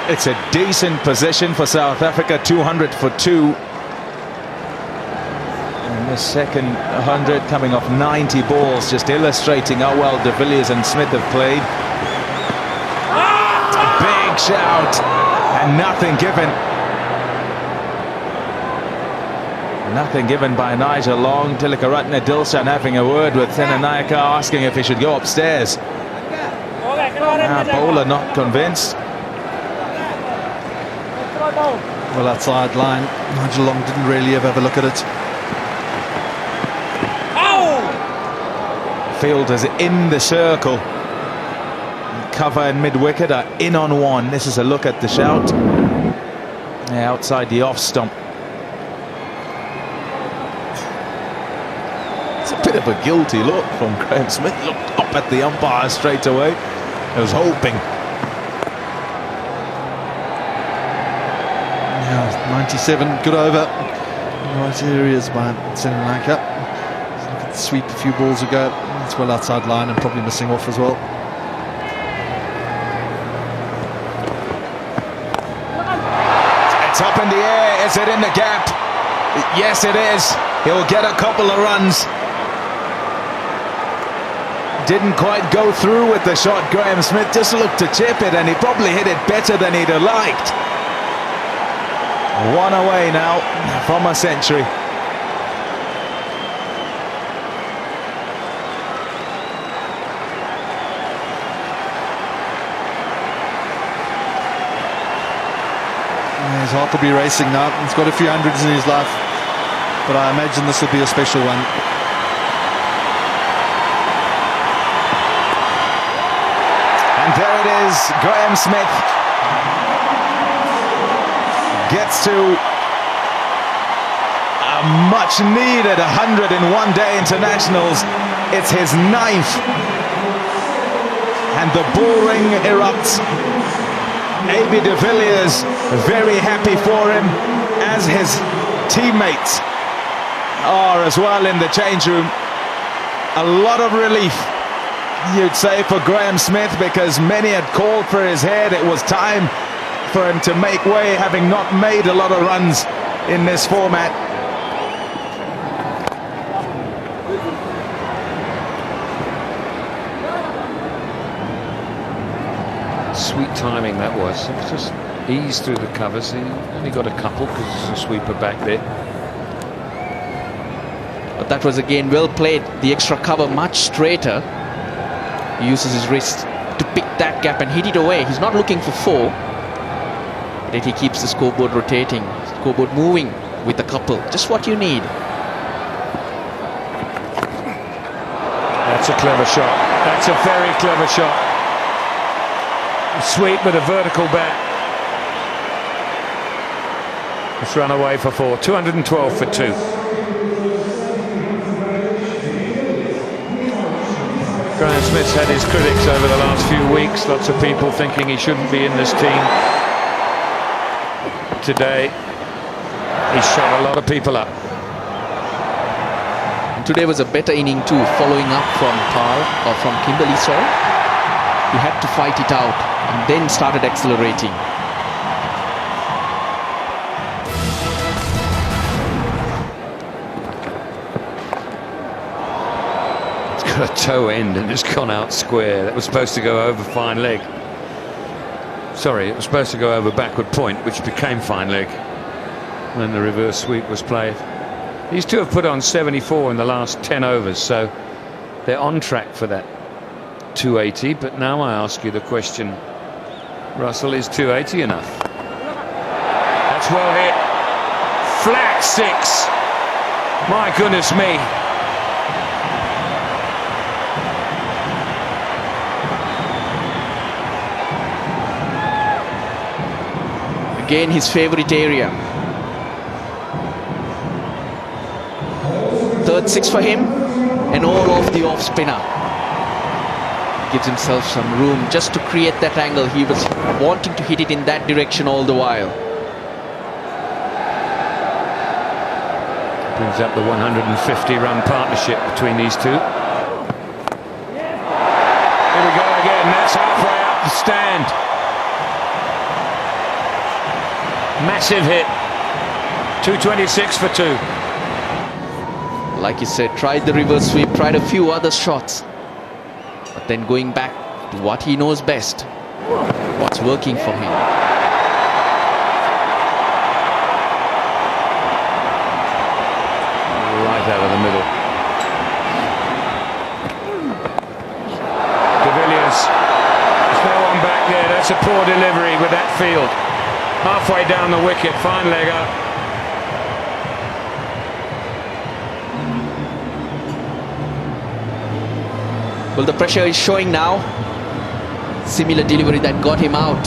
It's a decent position for South Africa, 200 for 2. And the second 100 coming off 90 balls, just illustrating how well de Villiers and Smith have played. Big shout, and nothing given. Nothing given by Nigel Long. Tilakaratne Dilshan having a word with Senanayake, asking if he should go upstairs. Bowler not convinced. Well outside line. Nigel Long didn't really ever have a look at it. Fielders in the circle. Cover and mid-wicket are in on 1. This is a look at the shout. Yeah, outside the off stump. It's a bit of a guilty look from Graham Smith. Looked up at the umpire straight away. He was hoping. Yeah, 97, good over. In the right areas by Senanayake. Look at the sweep a few balls ago. It's well outside line and probably missing off as well. It's up in the air. Is it in the gap? Yes, it is. He'll get a couple of runs. Didn't quite go through with the shot. Graham Smith just looked to chip it, and he probably hit it better than he'd have liked. 1 away now from a century. His heart will be racing now. He's got a few hundreds in his life, but I imagine this will be a special one. And there it is, Graham Smith gets to a much needed 100 in one-day internationals. It's his 9th, and the bullring erupts. A.B. de Villiers very happy for him, as his teammates are as well in the change room. A lot of relief, you'd say, for Graham Smith, because many had called for his head. It was time for him to make way, having not made a lot of runs in this format. Sweet timing that was. It was just eased through the covers. He only got a couple because there's a sweeper back there. But that was again well played. The extra cover much straighter. He uses his wrist to pick that gap and hit it away. He's not looking for 4. But he keeps the scoreboard rotating, scoreboard moving with a couple. Just what you need. That's a clever shot. That's a very clever shot. Sweep with a vertical bat. It's run away for 4. 212 for 2. Graham Smith's had his critics over the last few weeks. Lots of people thinking he shouldn't be in this team. Today, he shut a lot of people up. And today was a better inning too, following up from Paul or from Kimberley, sorry. He had to fight it out and then started accelerating. It's got a toe end and it's gone out square. That was supposed to go over fine leg. Sorry, it was supposed to go over backward point, which became fine leg when the reverse sweep was played. These two have put on 74 in the last 10 overs, so they're on track for that 280. But now I ask you the question, Russell, is 280 enough? That's well hit. Flat 6. My goodness me. Again, his favorite area. Third 6 for him, and all off the off spinner. Gives himself some room just to create that angle. He was wanting to hit it in that direction all the while. Brings up the 150-run partnership between these two. Here we go again. That's halfway up the stand. Massive hit. 226 for 2. Like you said, tried the reverse sweep, tried a few other shots. But then going back to what he knows best, what's working for him. Right out of the middle. De Villiers. There's no one back there. That's a poor delivery with that field. Halfway down the wicket, fine leg up. Well, the pressure is showing now. Similar delivery that got him out.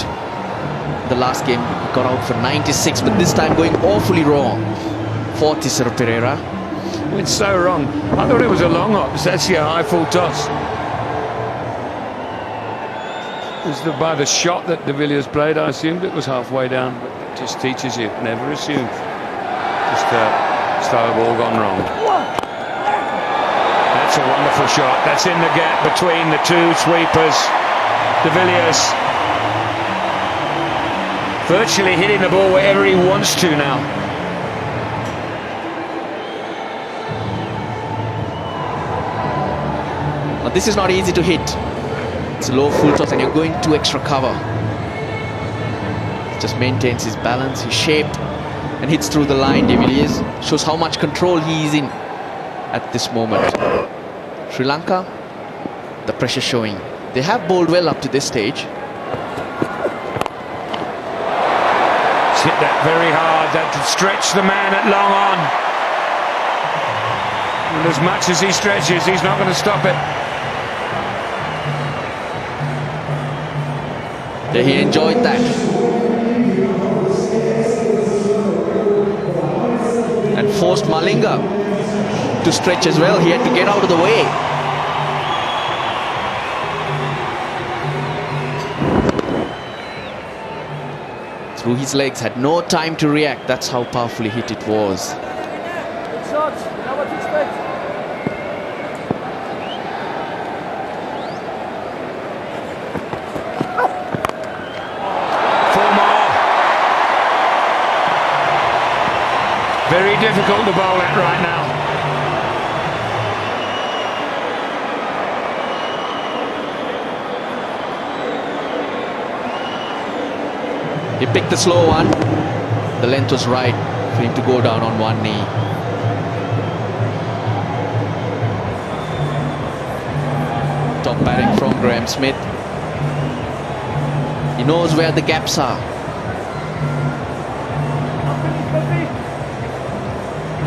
The last game got out for 96, but this time going awfully wrong for Tisera Pereira. It's so wrong. I thought it was a long hop. It's actually a high full toss. By the shot that De Villiers played, I assumed it was halfway down, but it just teaches you, never assume. Just start a ball gone wrong. That's a wonderful shot. That's in the gap between the two sweepers. De Villiers virtually hitting the ball wherever he wants to now. Now, this is not easy to hit. It's a low full toss and you're going to extra cover. He just maintains his balance, his shape, and hits through the line. De Villiers shows how much control he is in at this moment. Sri Lanka, the pressure showing. They have bowled well up to this stage. He's hit that very hard. That stretched the man at long on. And as much as he stretches, he's not going to stop it. Yeah, he enjoyed that. And forced Malinga to stretch as well. He had to get out of the way. Through his legs, had no time to react. That's how powerfully hit it was. Good shots. You know what to expect. Four more. Very difficult to bowl at right now. He picked the slow one. The length was right for him to go down on one knee. Top batting from Graham Smith. He knows where the gaps are.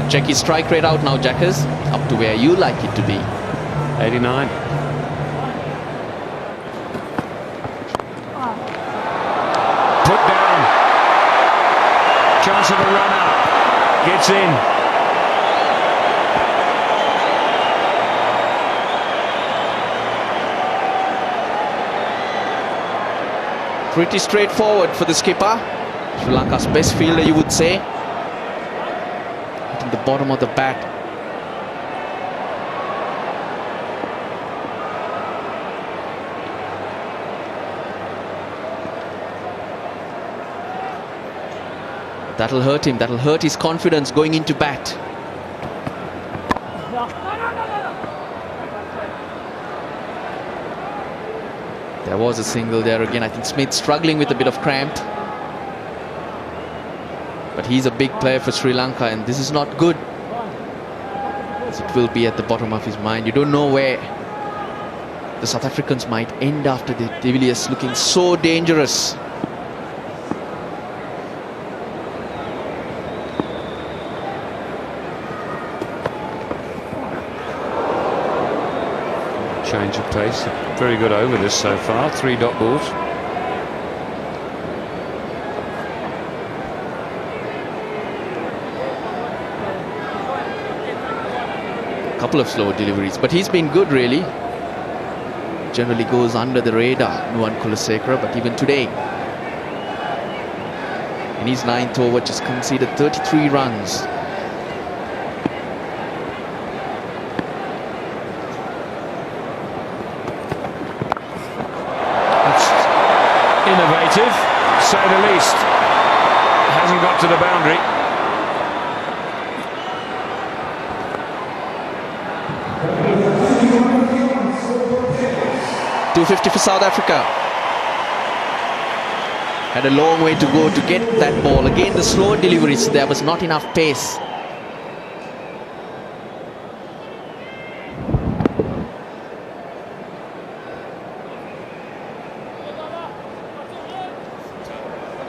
And check his strike rate out now, Jackers. Up to where you like it to be. 89. Put down. Chance of a run up. Gets in. Pretty straightforward for the skipper. Sri Lanka's best fielder, you would say. Hitting the bottom of the bat. That'll hurt him. That'll hurt his confidence going into bat. There was a single there again. I think Smith struggling with a bit of cramp. But he's a big player for Sri Lanka, and this is not good. As it will be at the bottom of his mind. You don't know where the South Africans might end after the De Villiers looking so dangerous. Change of pace. Very good over this so far. 3 dot balls. A couple of slow deliveries, but he's been good really. Generally goes under the radar, Nuwan Kulasekara, but even today, in his 9th over, just conceded 33 runs. Innovative, to say the least. Hasn't got to the boundary. .250 for South Africa. Had a long way to go to get that ball. Again, the slow deliveries, there was not enough pace.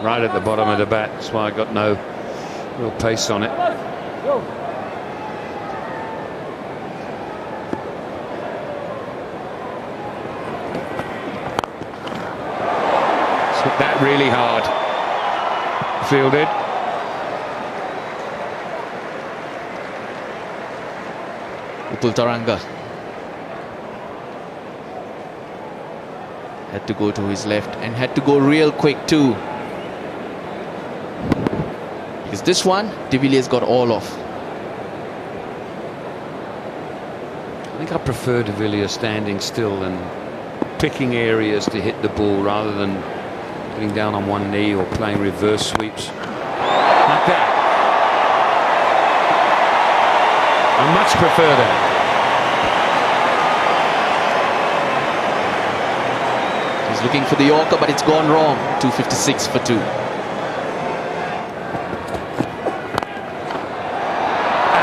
Right at the bottom of the bat, that's why I got no real pace on it. Hit that really hard. Fielded. Upul Taranga had to go to his left and had to go real quick too. Because this one, De Villiers got all off. I think I prefer De Villiers standing still and picking areas to hit the ball rather than getting down on one knee or playing reverse sweeps. Like that. I much prefer that. He's looking for the Yorker, but it's gone wrong. 256 for 2.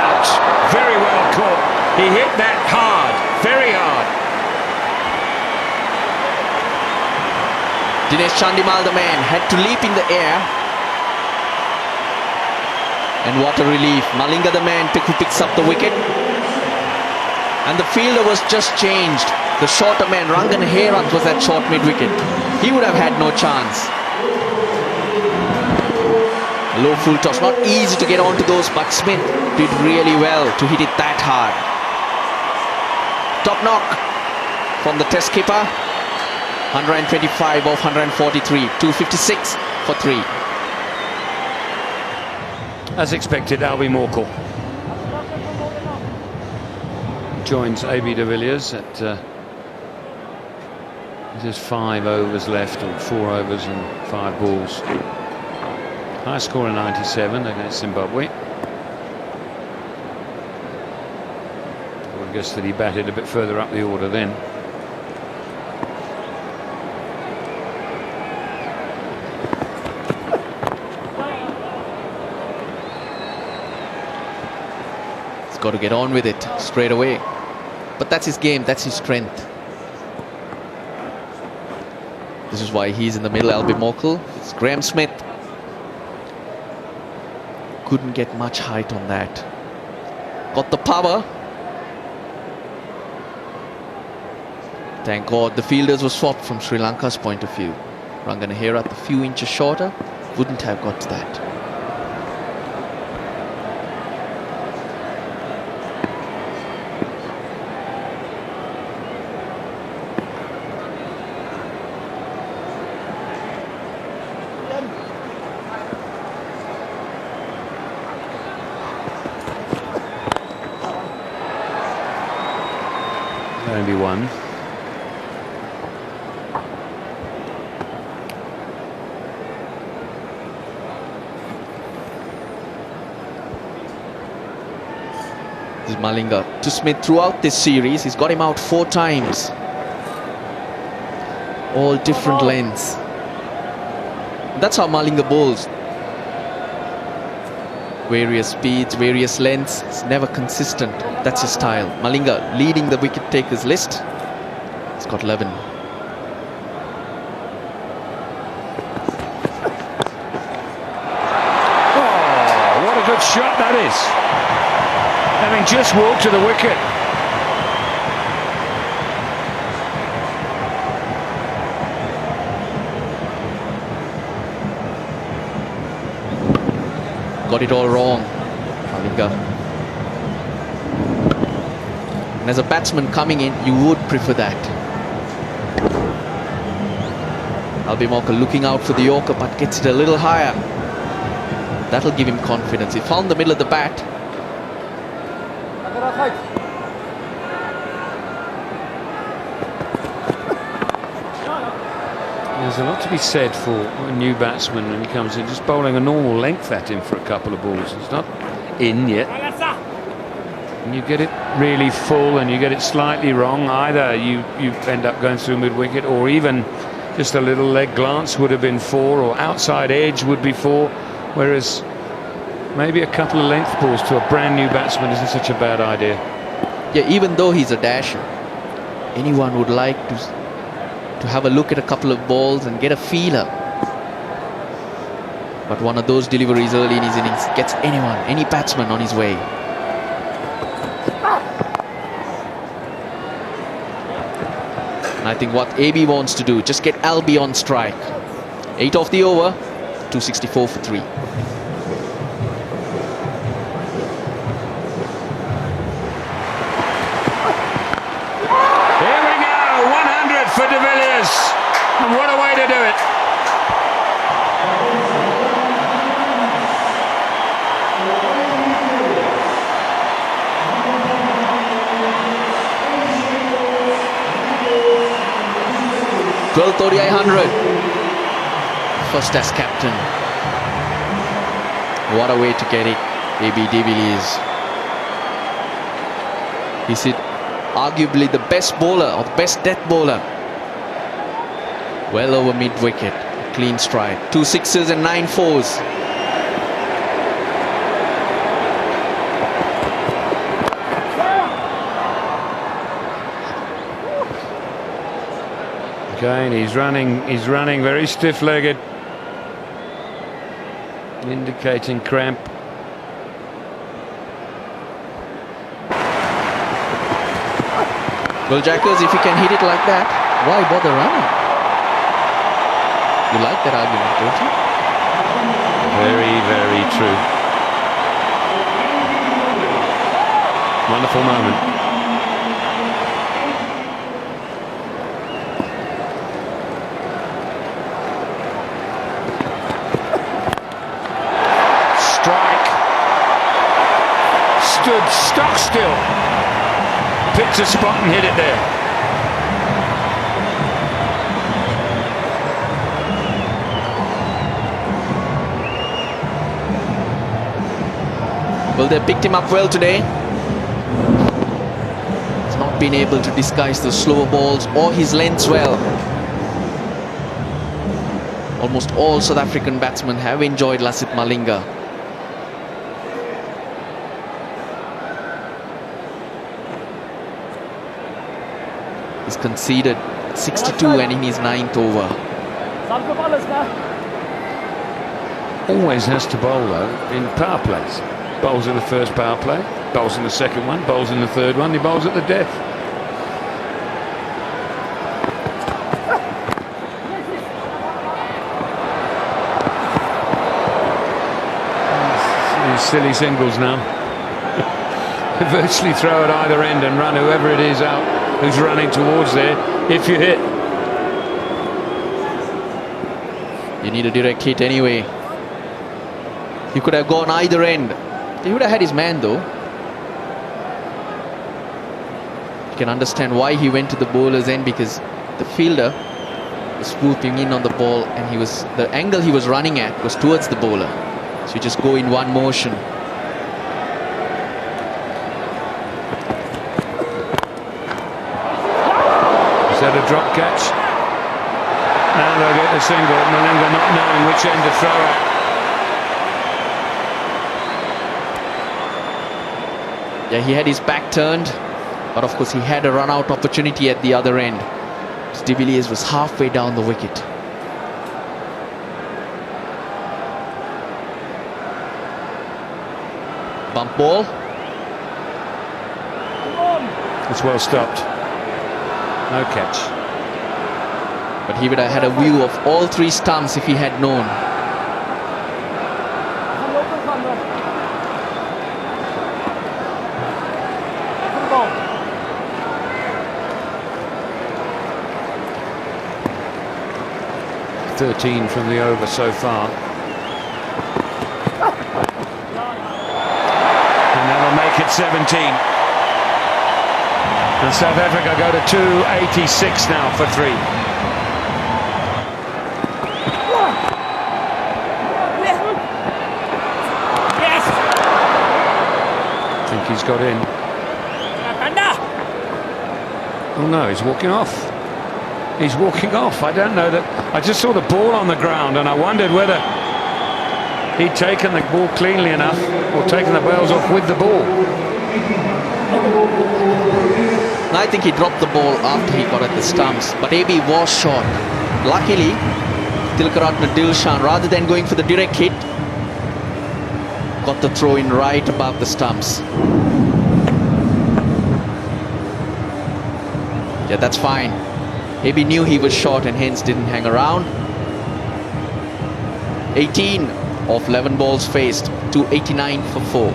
Ouch. Very well caught. He hit that hard. Very hard. Dinesh Chandimal, the man, had to leap in the air And what a relief. Malinga the man who picks up the wicket. And the fielder was just changed. The shorter man, Rangan Herath, was at short mid-wicket. He would have had no chance. A low full toss. Not easy to get onto those, but Smith did really well to hit it that hard. Top knock from the test keeper. 125 off 143. 256 for 3. As expected, Albie Morkel joins AB de Villiers at there's 5 overs left, or 4 overs and 5 balls. High score of 97 against Zimbabwe. I would guess that he batted a bit further up the order then. He's got to get on with it straight away. But that's his game, that's his strength. This is why he's in the middle, Albie Morkel. It's Graham Smith. Couldn't get much height on that. Got the power. Thank God the fielders were swapped from Sri Lanka's point of view. Rangan Herath a few inches shorter, wouldn't have got to that. Only one. This is Malinga to Smith throughout this series. He's got him out 4 times. All different lengths. That's how Malinga bowls. Various speeds, various lengths. It's never consistent. That's his style. Malinga leading the wicket takers list. He's got 11. Oh, what a good shot that is. Having just walked to the wicket. Got it all wrong, Malinga. And as a batsman coming in, you would prefer that. Albie Morkel looking out for the Yorker, but gets it a little higher. That'll give him confidence. He found the middle of the bat. There's a lot to be said for a new batsman when he comes in, just bowling a normal length at him for a couple of balls. It's not in yet. And you get it really full and you get it slightly wrong. Either you end up going through mid-wicket, or even just a little leg glance would have been 4, or outside edge would be 4. Whereas maybe a couple of length balls to a brand new batsman isn't such a bad idea. Yeah, even though he's a dasher, anyone would like to have a look at a couple of balls and get a feeler. But one of those deliveries early in his innings gets anyone, any batsman on his way. And I think what AB wants to do, just get Albie on strike. 8 off the over, 264 for 3. For de Villiers, and what a way to do it. Twelfth ODI 100. First as captain. What a way to get it, AB de Villiers. He's arguably the best bowler, or the best death bowler. Well over mid-wicket, clean strike. 2 6s and 9 4s. Again, he's running very stiff-legged, indicating cramp. Well, Jackers, if you can hit it like that, why bother running? You like that argument, don't you? Very, very true. Wonderful moment. Strike. Stood stock still. Picked a spot and hit it there. Well, they picked him up well today. He's not been able to disguise the slower balls or his lengths well. Almost all South African batsmen have enjoyed Lasith Malinga. He's conceded 62 and in his 9th over. Always has to bowl though in power plays. Bowls in the first power play, bowls in the second one, bowls in the third one, he bowls at the death. These silly singles now. Virtually throw at either end and run whoever it is out who's running towards there if you hit. You need a direct hit anyway. He could have gone either end. He would have had his man though. You can understand why he went to the bowler's end, because the fielder was swooping in on the ball and the angle he was running at was towards the bowler. So you just go in one motion. Is that a drop catch? Now they'll get the single. Malinga not knowing which end to throw at. Yeah, he had his back turned, but of course he had a run-out opportunity at the other end. De Villiers was halfway down the wicket. Bump ball. It's well stopped. No catch. But he would have had a view of all 3 stumps if he had known. .13 from the over so far. And that'll make it 17. And South Africa go to 286 now for 3. I think he's got in. Oh no, he's walking off. He's walking off. I don't know that. I just saw the ball on the ground and I wondered whether he'd taken the ball cleanly enough or taken the bails off with the ball. I think he dropped the ball after he got at the stumps, but AB was short. Luckily, Tilakaratne Dilshan, rather than going for the direct hit, got the throw in right above the stumps. Yeah, that's fine. AB knew he was short and hence didn't hang around. 18 of 11 balls faced, 289 for 4.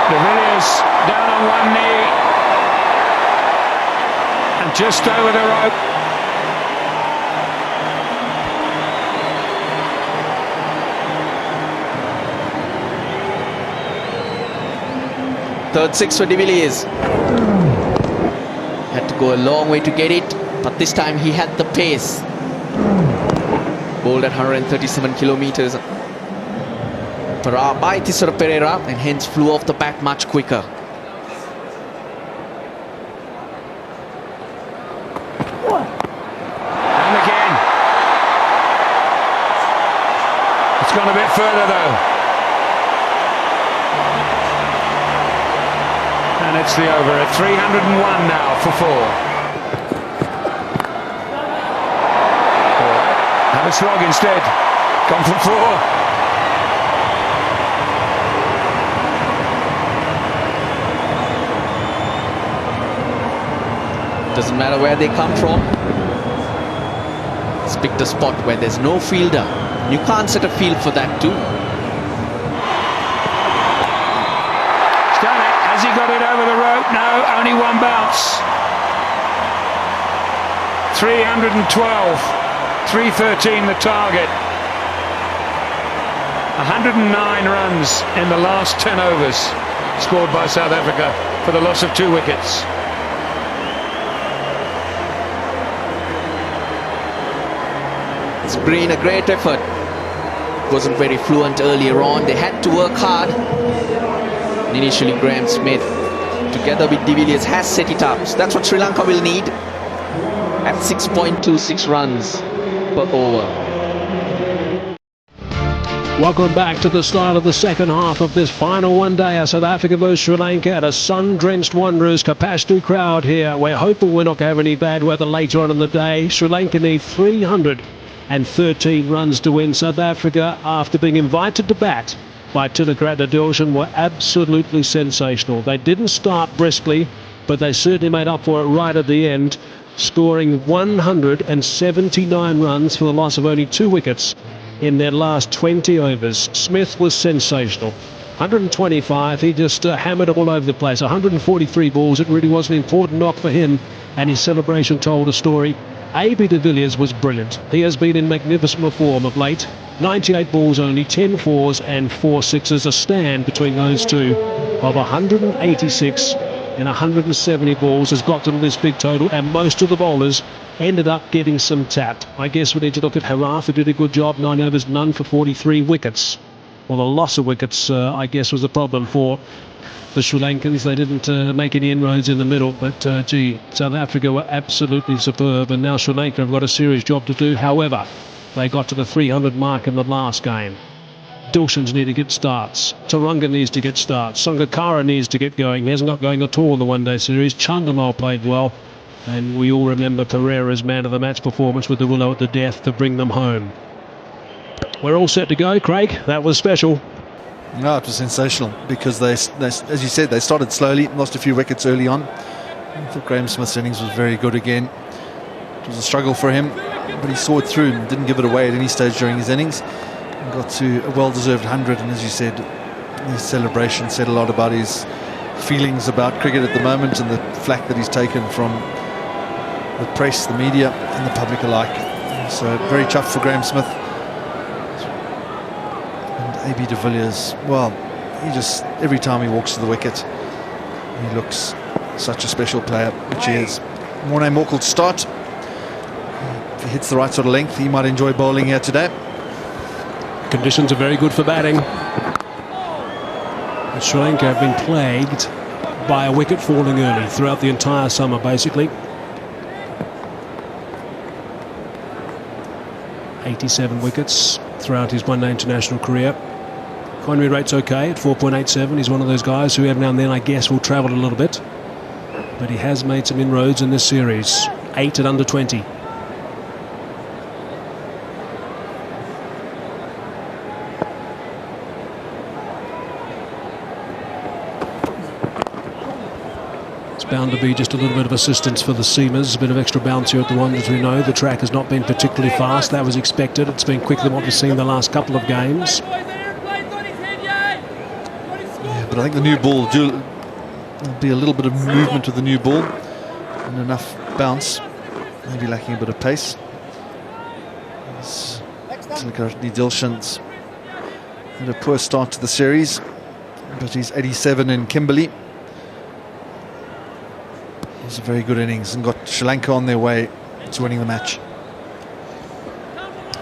De Villiers down on one knee and just over the rope. Third 6 for De Villiers. Had to go a long way to get it, but this time he had the pace. Bowled at 137 kilometers per hour by Thisara Pereira and hence flew off the bat much quicker. And again. It's gone a bit further though. And it's the over at 301 now for 4. Have a slog instead. Gone for 4. Doesn't matter where they come from. It's picked a spot where there's no fielder. You can't set a field for that too. He's done it. Has he got it over the rope? No, only one bounce. 312. 313 the target. 109 runs in the last 10 overs scored by South Africa for the loss of 2 wickets. It's been a great effort. Wasn't very fluent earlier on. They had to work hard. And initially Graham Smith, together with de Villiers, has set it up. So that's what Sri Lanka will need at 6.26 runs per over. Welcome back to the start of the second half of this final one-day. South Africa versus Sri Lanka at a sun-drenched Wanderers capacity crowd here. We're hopeful we're not going to have any bad weather later on in the day. Sri Lanka need 313 runs to win. South Africa, after being invited to bat by Tilakratne Dilshan, were absolutely sensational. They didn't start briskly, but they certainly made up for it right at the end, scoring 179 runs for the loss of only 2 wickets in their last 20 overs. Smith was sensational. 125, he just hammered all over the place. 143 balls, it really was an important knock for him, and his celebration told a story. A.B. de Villiers was brilliant. He has been in magnificent form of late. 98 balls only, 10 fours and 4 sixes, a stand between those two of 186 and 170 balls has got them this big total, and most of the bowlers ended up getting some tap. I guess we need to look at Haraf, who did a good job, 9 overs, none for 43 wickets. Well, the loss of wickets, I guess, was the problem for the Sri Lankans. They didn't make any inroads in the middle, but gee, South Africa were absolutely superb, and now Sri Lanka have got a serious job to do. However, they got to the 300 mark in the last game. Dilshan's need to get starts. Tarunga needs to get starts. Sangakkara needs to get going. He hasn't got going at all in the one-day series. Chandimal played well, and we all remember Pereira's man-of-the-match performance with the willow at the death to bring them home. We're all set to go, Craig. That was special. No, it was sensational because they, as you said, they started slowly, lost a few wickets early on. I thought Graham Smith's innings was very good again. It was a struggle for him, but he saw it through and didn't give it away at any stage during his innings. And got to a well-deserved 100, and as you said, his celebration said a lot about his feelings about cricket at the moment and the flack that he's taken from the press, the media and the public alike. So very chuffed for Graham Smith. A.B. de Villiers, well, he just, every time he walks to the wicket, he looks such a special player, which he is. Morne Morkel to start. If he hits the right sort of length, he might enjoy bowling here today. Conditions are very good for batting. Sri Lanka have been plagued by a wicket falling early throughout the entire summer, basically. 87 wickets throughout his one-day international career. Conway rate's okay at 4.87. He's one of those guys who every now and then, I guess, will travel a little bit. But he has made some inroads in this series. 8 at under 20. It's bound to be just a little bit of assistance for the seamers. A bit of extra bounce here at the Wanderers, we know. The track has not been particularly fast. That was expected. It's been quicker than what we've seen the last couple of games. But I think the new ball, there'll be a little bit of movement with the new ball and enough bounce, maybe lacking a bit of pace. Tilakratne Dilshan's had a poor start to the series, but he's 87 in Kimberley. It was a very good innings and got Sri Lanka on their way to winning the match.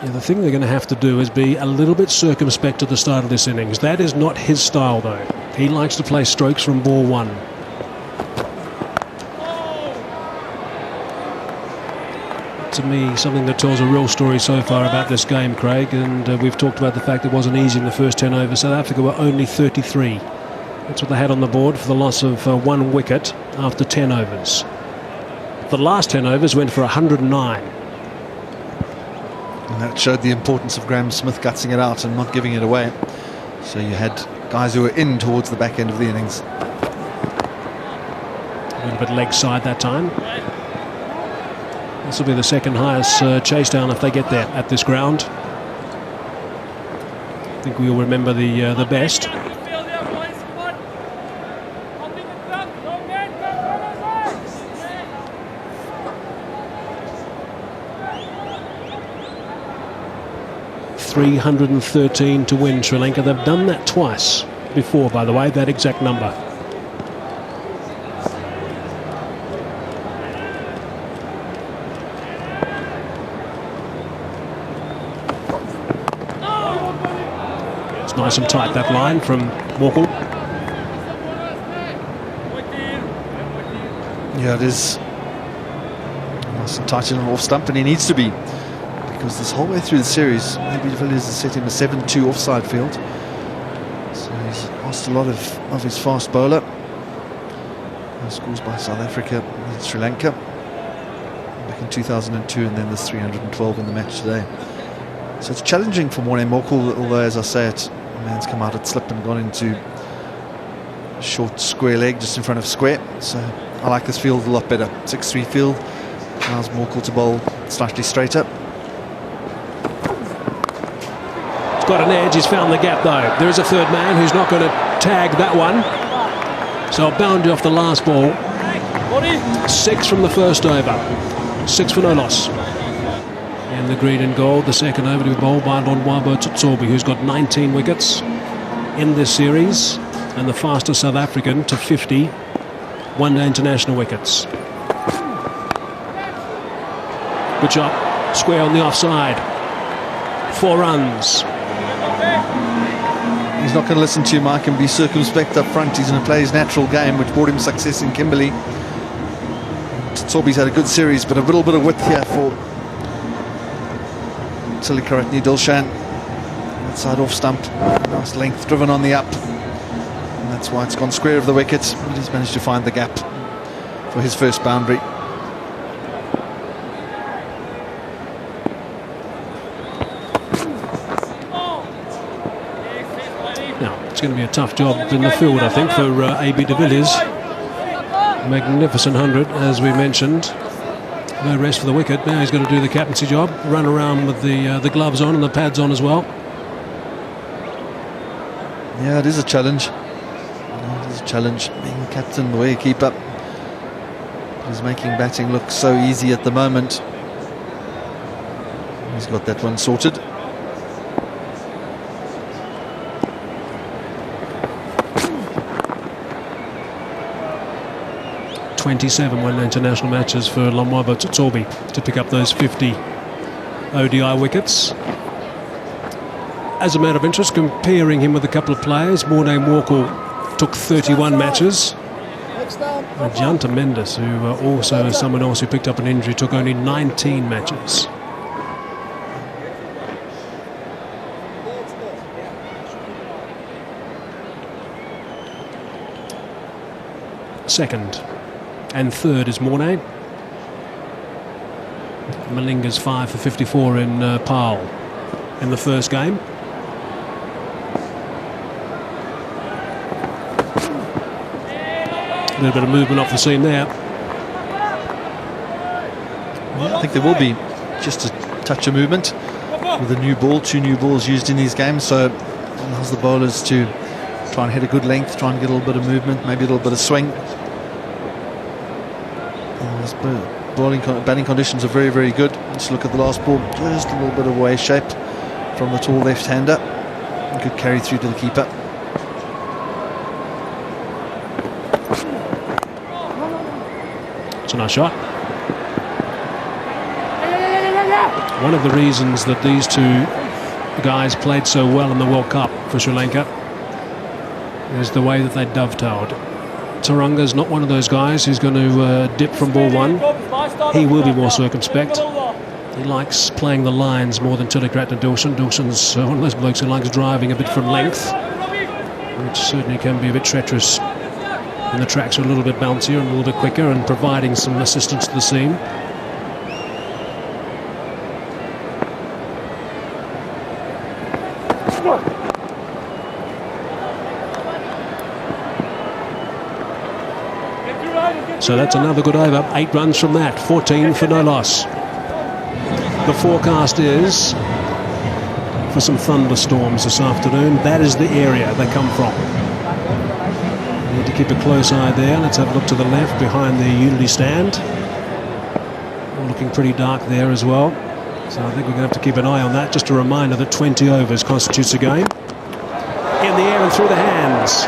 Yeah, the thing they're going to have to do is be a little bit circumspect at the start of this innings. That is not his style, though. He likes to play strokes from ball one. To me, something that tells a real story so far about this game, Craig, and we've talked about the fact it wasn't easy in the first 10 overs. South Africa were only 33. That's what they had on the board for the loss of 1 wicket after 10 overs. The last 10 overs went for 109. And that showed the importance of Graham Smith gutsing it out and not giving it away. So you had guys who were in towards the back end of the innings. A little bit leg side that time. This will be the second highest chase down if they get there at this ground. I think we'll remember the best. $313 to win, Sri Lanka. They've done that twice before, by the way, that exact number. It's nice and tight, that line from Morkel. Yeah, it is nice and tight and off stump, and he needs to be. Because this whole way through the series, maybe de Villiers has set him a 7-2 offside field. So he's lost a lot of his fast bowler. No scores by South Africa and Sri Lanka back in 2002, and then there's 312 in the match today. So it's challenging for Morne Morkel, although as I say it, the man's come out at slip and gone into a short square leg just in front of square. So I like this field a lot better. 6-3 field allows Morkel to bowl slightly straighter. Got an edge, he's found the gap though. There is a third man who's not going to tag that one. So a boundary off the last ball. 6 from the first over. 6 for no loss. And the green and gold, the second over to be bowled by Lonwabo Tutsobi, who's got 19 wickets in this series, and the fastest South African to 50 one-day international wickets. Good shot, square on the offside. 4 runs. He's not going to listen to you, Mike, and be circumspect up front. He's going to play his natural game, which brought him success in Kimberley. Sorby's had a good series, but a little bit of width here for Tilikaratne Dilshan. Outside off stump, nice length driven on the up, and that's why it's gone square of the wicket. But he's managed to find the gap for his first boundary. It's going to be a tough job in the field, I think, for A.B. de Villiers. Magnificent 100, as we mentioned. No rest for the wicket. Now he's got to do the captaincy job, run around with the gloves on and the pads on as well. Yeah, it is a challenge. It is a challenge being captain, the wicketkeeper. He's making batting look so easy at the moment. He's got that one sorted. .27 one international matches for Lonwabo Tutsobi to pick up those 50 ODI wickets. As a matter of interest, comparing him with a couple of players, Morne Morkel took 31 matches. Janta Mendes, who also is someone else who picked up an injury, took only 19 matches. Second and third is Morne. Malinga's 5 for 54 in Paarl in the first game. A little bit of movement off the seam there. Well, I think there will be just a touch of movement with a new ball, 2 new balls used in these games, so it allows the bowlers to try and hit a good length, try and get a little bit of movement, maybe a little bit of swing. Batting conditions are very, very good. Let's look at the last ball, just a little bit of way shape from the tall left-hander. Good carry through to the keeper. It's a nice shot. One of the reasons that these two guys played so well in the World Cup for Sri Lanka is the way that they dovetailed. Taranga's not one of those guys who's going to dip from ball one. He will be more circumspect. He likes playing the lines more than Tilikaratne Dilshan. Dilshan's one of those blokes who likes driving a bit from length, which certainly can be a bit treacherous. And the tracks are a little bit bouncier and a little bit quicker, and providing some assistance to the seam. So that's another good over. 8 runs from that. 14 for no loss. the forecast is for some thunderstorms this afternoon. That is the area they come from. We need to keep a close eye there. Let's have a look to the left behind the Unity stand. Looking pretty dark there as well. So I think we're going to have to keep an eye on that. Just a reminder that 20 overs constitutes a game. In the air and through the hands.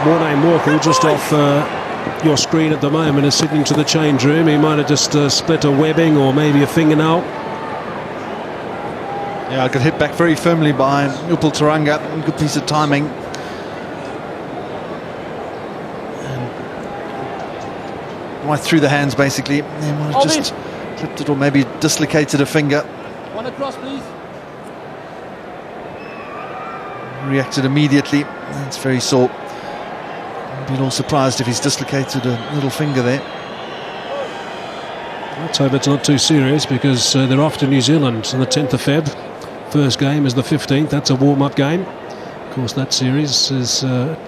Morné Morkel, just off your screen at the moment, is sitting to the change room. He might have just split a webbing or maybe a fingernail. Yeah, I got hit back very firmly by Upal Taranga. Good piece of timing. Right through the hands, basically. He might have just clipped it or maybe dislocated a finger. One across, please. Reacted immediately. It's very sore. I'd be a little surprised if he's dislocated a little finger there. Let's hope it's not too serious, because they're off to New Zealand on the 10th of Feb. First game is the 15th. That's a warm-up game. Of course, that series is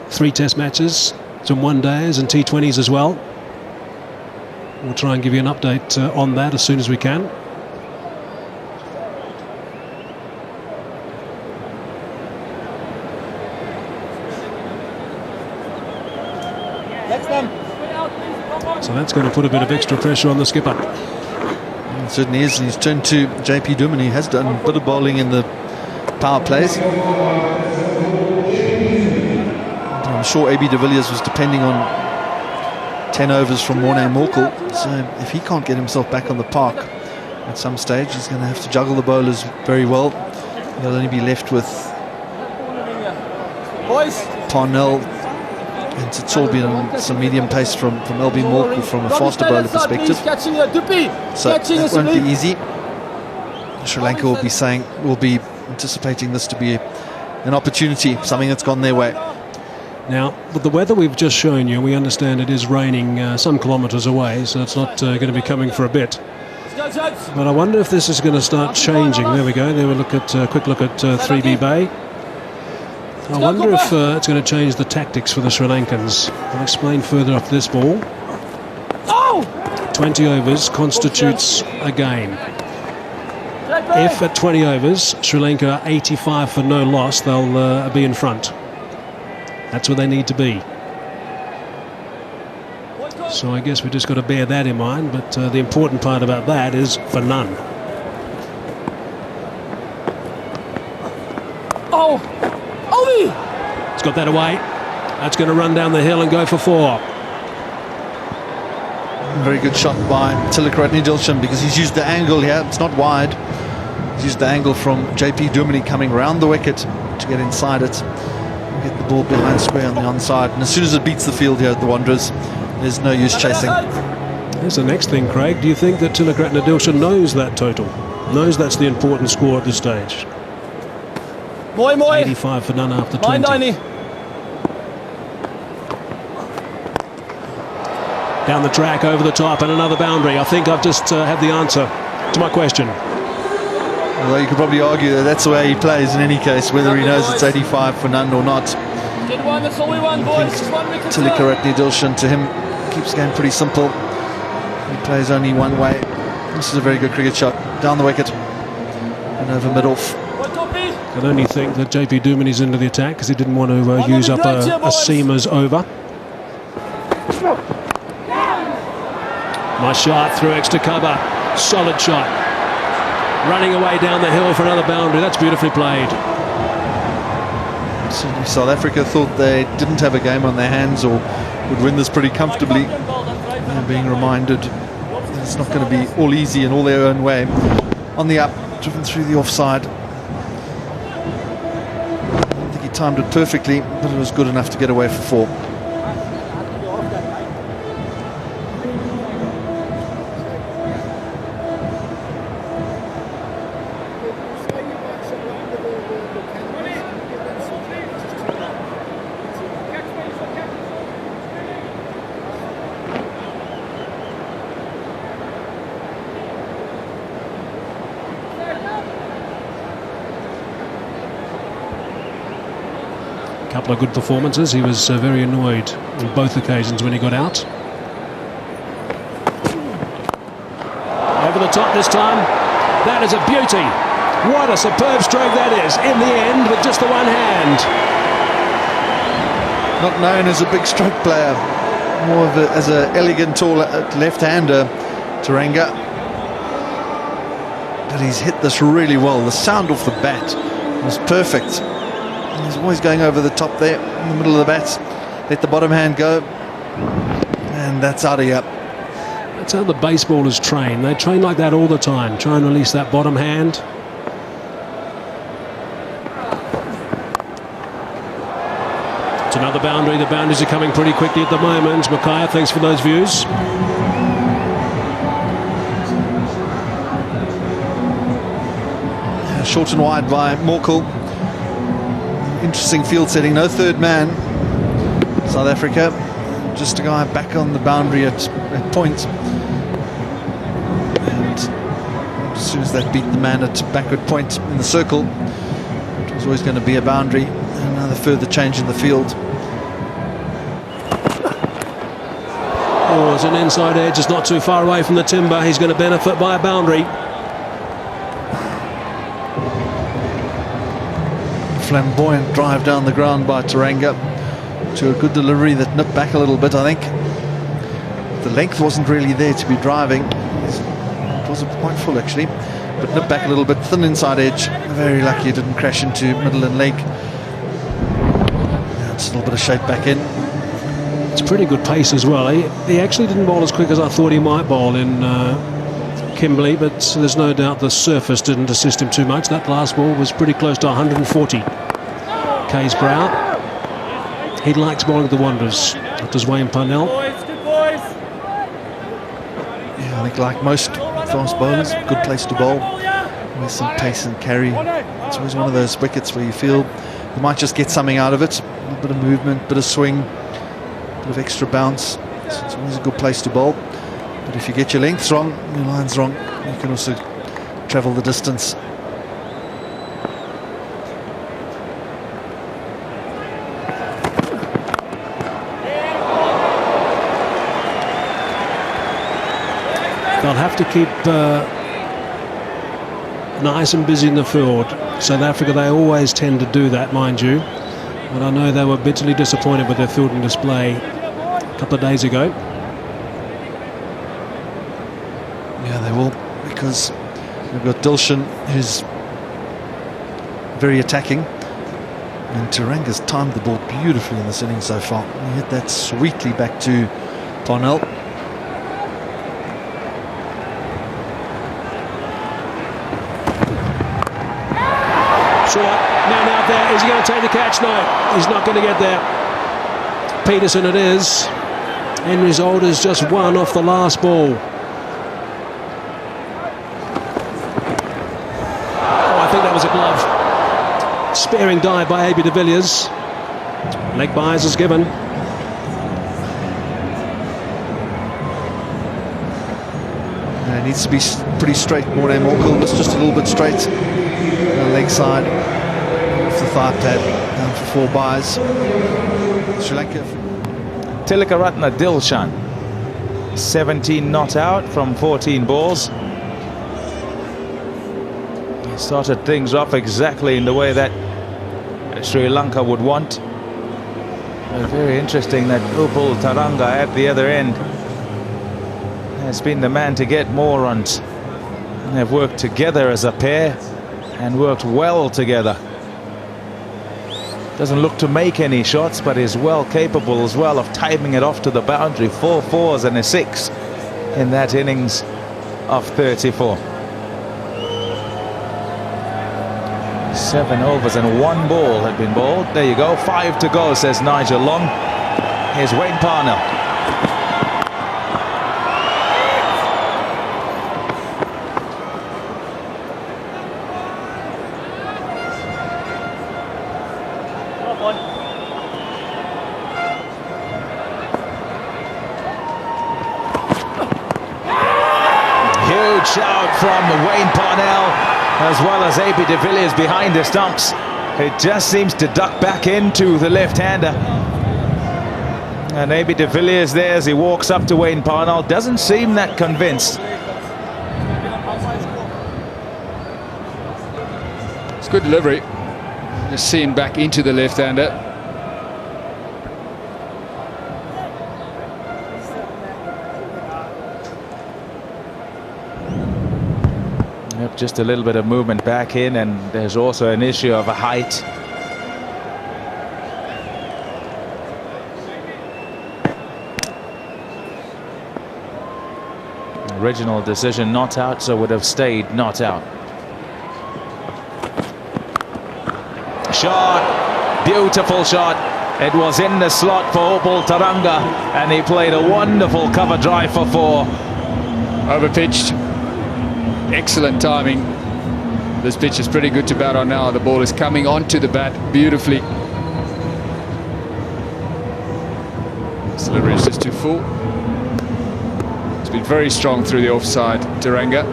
3 test matches, some one-days and T20s as well. We'll try and give you an update on that as soon as we can. Next time. So that's going to put a bit of extra pressure on the skipper. It certainly is. He's turned to JP Dumini. He has done a bit of bowling in the power plays. And I'm sure AB de Villiers was depending on 10 overs from Morné Morkel. So if he can't get himself back on the park at some stage, he's going to have to juggle the bowlers very well. He'll only be left with Parnell and Tsorbi and some medium pace from LB Morkel from a faster bowler perspective. So that won't be easy. Sri Lanka will be anticipating this to be an opportunity, something that's gone their way. Now, with the weather we've just shown you, we understand it is raining some kilometres away, so it's not going to be coming for a bit. But I wonder if this is going to start changing. There we go. There we look at quick look at 3B Bay. I wonder if it's going to change the tactics for the Sri Lankans. I'll explain further after this ball. 20 overs constitutes a game. If at 20 overs Sri Lanka are 85 for no loss, they'll be in front. That's where they need to be. So I guess we just got to bear that in mind, but the important part about that is for none. It's got that away. That's going to run down the hill and go for 4. Very good shot by Tilakaratne Dilshan, because he's used the angle here. It's not wide. He's used the angle from JP Dumini coming round the wicket to get inside it. Get the ball behind square on the onside, and as soon as it beats the field here at the Wanderers, there's no use chasing. Here's the next thing, Craig. Do you think that Tilakaratne Dilshan knows that total? Knows that's the important score at this stage? 85 for none after 20. Down the track, over the top, and another boundary. I think I've just had the answer to my question. Although you could probably argue that that's the way he plays in any case, whether he knows it's 85 for none or not. Tilakaratne Dilshan, to him, keeps the game pretty simple. He plays only one way. This is a very good cricket shot. Down the wicket and over mid-off. I can only think that JP Dumini's into the attack because he didn't want to use up a seamer's over. Nice shot through extra cover. Solid shot. Running away down the hill for another boundary. That's beautifully played. Certainly South Africa thought they didn't have a game on their hands or would win this pretty comfortably. They're being reminded that it's not going to be all easy and all their own way. On the up, driven through the offside. I don't think he timed it perfectly, but it was good enough to get away for 4. Couple of good performances. He was very annoyed on both occasions when he got out. over the top this time. That is a beauty. What a superb stroke that is, in the end, with just the one hand. Not known as a big stroke player, more of as an elegant tall left-hander, Teranga. But he's hit this really well. The sound off the bat was perfect. He's always going over the top there, in the middle of the bat. Let the bottom hand go, and that's out of here. That's how the baseballers train. They train like that all the time. Try and release that bottom hand. It's another boundary. The boundaries are coming pretty quickly at the moment. Micaiah, thanks for those views. Short and wide by Morkel. Interesting field setting. No third man. South Africa. Just a guy back on the boundary at point. And as soon as that beat the man at backward point in the circle, it was always going to be a boundary. Another further change in the field. Oh, it's an inside edge. It's not too far away from the timber. He's going to benefit by a boundary. Flamboyant drive down the ground by Teranga to a good delivery that nipped back a little bit, I think. The length wasn't really there to be driving. It was quite full actually, but nipped back a little bit. Thin inside edge. Very lucky it didn't crash into middle and leg. Yeah, just a little bit of shape back in. It's pretty good pace as well. He actually didn't bowl as quick as I thought he might bowl in Kimberley, but there's no doubt the surface didn't assist him too much. That last ball was pretty close to 140 k's per hour. He likes bowling at the Wanderers. Does Wayne Parnell. Yeah, I think like most fast bowlers, good place to bowl with some pace and carry. It's always one of those wickets where you feel you might just get something out of it. A little bit of movement, bit of swing, bit of extra bounce. So it's always a good place to bowl. But if you get your lengths wrong, your lines wrong, you can also travel the distance. They'll have to keep nice and busy in the field. South Africa, they always tend to do that, mind you. But I know they were bitterly disappointed with their fielding display a couple of days ago. Yeah, they will, because we've got Dilshan, who's very attacking, and Teranga's timed the ball beautifully in this innings so far. He hit that sweetly back to Parnell. Short, now out there. Is he going to take the catch? No, he's not going to get there. Peterson it is. Henry's Older's just one off the last ball. I think that was a glove. Sparing dive by A.B. de Villiers. Leg bias is given. It needs to be pretty straight. Morne Morkel was just a little bit straight. The leg side off the thigh pad, down for 4 buys. Sri Lanka. Tilakaratne Dilshan, 17 not out from 14 balls. Started things off exactly in the way that Sri Lanka would want. Very interesting that Upul Taranga at the other end has been the man to get more runs. And they've worked together as a pair and worked well together. Doesn't look to make any shots, but is well capable as well of timing it off to the boundary. 4 fours and a 6 in that innings of 34. 7 overs and 1 ball had been bowled. There you go, 5 to go, says Nigel Long. Here's Wayne Parnell. Huge shout from Wayne Parnell, as well as A.B. de Villiers behind the stumps. It just seems to duck back into the left-hander. And A.B. de Villiers there as he walks up to Wayne Parnell doesn't seem that convinced. It's good delivery. Just seeing back into the left-hander. Yep, just a little bit of movement back in, and there's also an issue of a height. Original decision not out, so would have stayed not out. Shot, beautiful shot. It was in the slot for Opal Taranga, and he played a wonderful cover drive for 4. Overpitched. Excellent timing. This pitch is pretty good to bat on now. The ball is coming onto the bat beautifully. This delivery is just too full. It's been very strong through the offside, Taranga.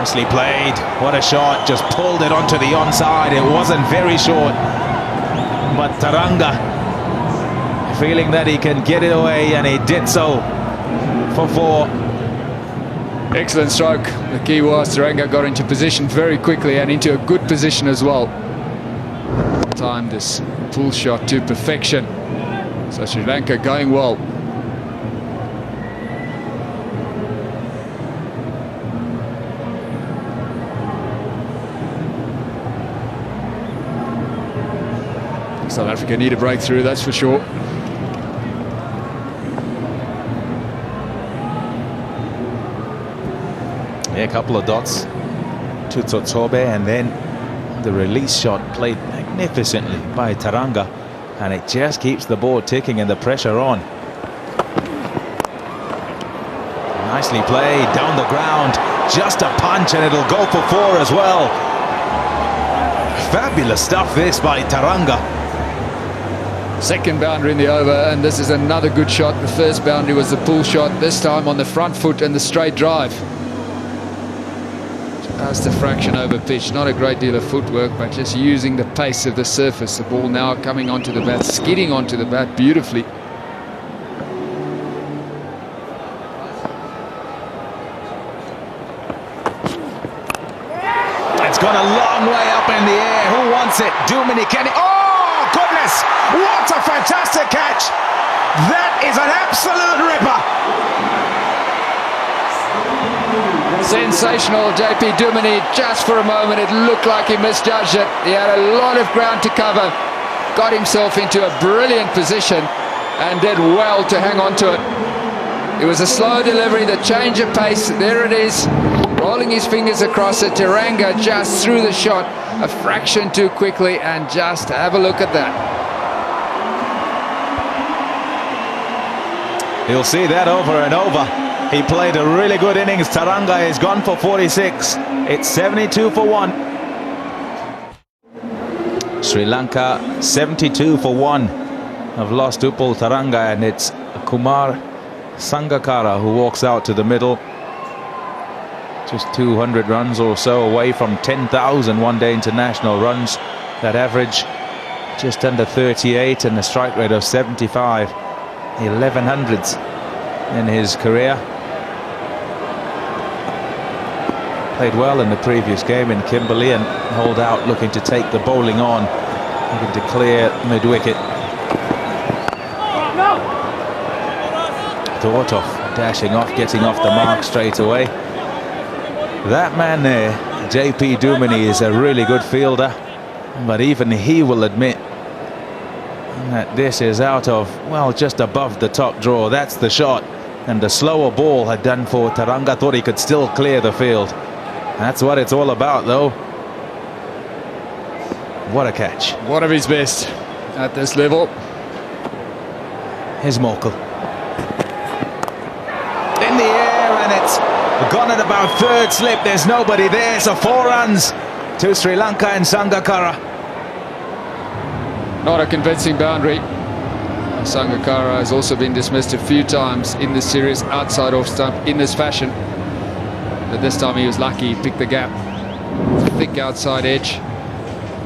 Nicely played. What a shot. Just pulled it onto the onside. It wasn't very short, but Taranga feeling that he can get it away, and he did so for 4. Excellent stroke. The key was Taranga got into position very quickly and into a good position as well. Timed this pull shot to perfection. So Sri Lanka going well. South Africa need a breakthrough, that's for sure. Yeah, a couple of dots to Tsotsobe, and then the release shot played magnificently by Taranga, and it just keeps the ball ticking and the pressure on. Nicely played down the ground, just a punch, and it'll go for 4 as well. Fabulous stuff this by Taranga. Second boundary in the over, and this is another good shot. The first boundary was the pull shot, this time on the front foot and the straight drive. Just a fraction over pitch, not a great deal of footwork, but just using the pace of the surface. The ball now coming onto the bat, skidding onto the bat beautifully. It's gone a long way up in the air. Who wants it? Dumini, can he? Oh, goodness! What a fantastic catch! That is an absolute ripper! Sensational, JP Dumini. Just for a moment it looked like he misjudged it. He had a lot of ground to cover, got himself into a brilliant position and did well to hang on to it. It was a slow delivery, the change of pace, there it is, rolling his fingers across it. Taranga just threw the shot a fraction too quickly, and just have a look at that. You'll see that over and over. He played a really good innings. Taranga has gone for 46. It's 72 for 1. Sri Lanka 72 for 1 have lost Upul Taranga, and it's Kumar Sangakkara who walks out to the middle. Just 200 runs or so away from 10,000 one-day international runs. That average just under 38 and a strike rate of 75. 1100s in his career. Played well in the previous game in Kimberley, and hold out looking to take the bowling on, looking to clear mid-wicket. Thought of dashing off, getting off the mark straight away. That man there, JP Dumini, is a really good fielder, but even he will admit that this is out of, well, just above the top draw. That's the shot, and the slower ball had done for Taranga. Thought he could still clear the field. That's what it's all about, though. What a catch. One of his best at this level. Here's Mokel. In the air, and it's gone at about third slip. There's nobody there, so 4 runs to Sri Lanka and Sangakkara. Not a convincing boundary. Sangakkara has also been dismissed a few times in this series outside off stump in this fashion. But this time he was lucky, he picked the gap. Thick outside edge.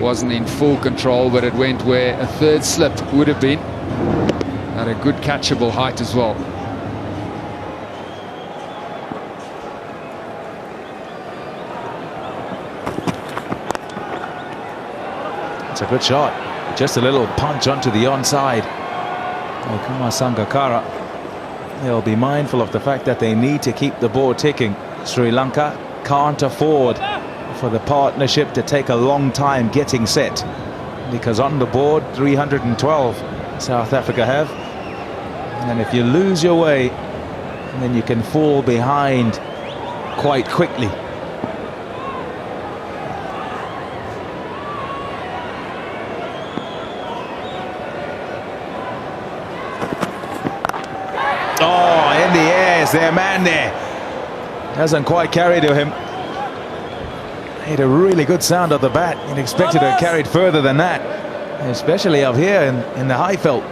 Wasn't in full control, but it went where a third slip would have been. At a good catchable height as well. It's a good shot. Just a little punch onto the onside. Kumar Sangakkara. They'll be mindful of the fact that they need to keep the board ticking. Sri Lanka can't afford for the partnership to take a long time getting set, because on the board 312 South Africa have, and if you lose your way, then you can fall behind quite quickly. Oh, in the air is their man there. Hasn't quite carried to him. Made a really good sound of the bat and expected to have carried further than that, especially up here in the high felt.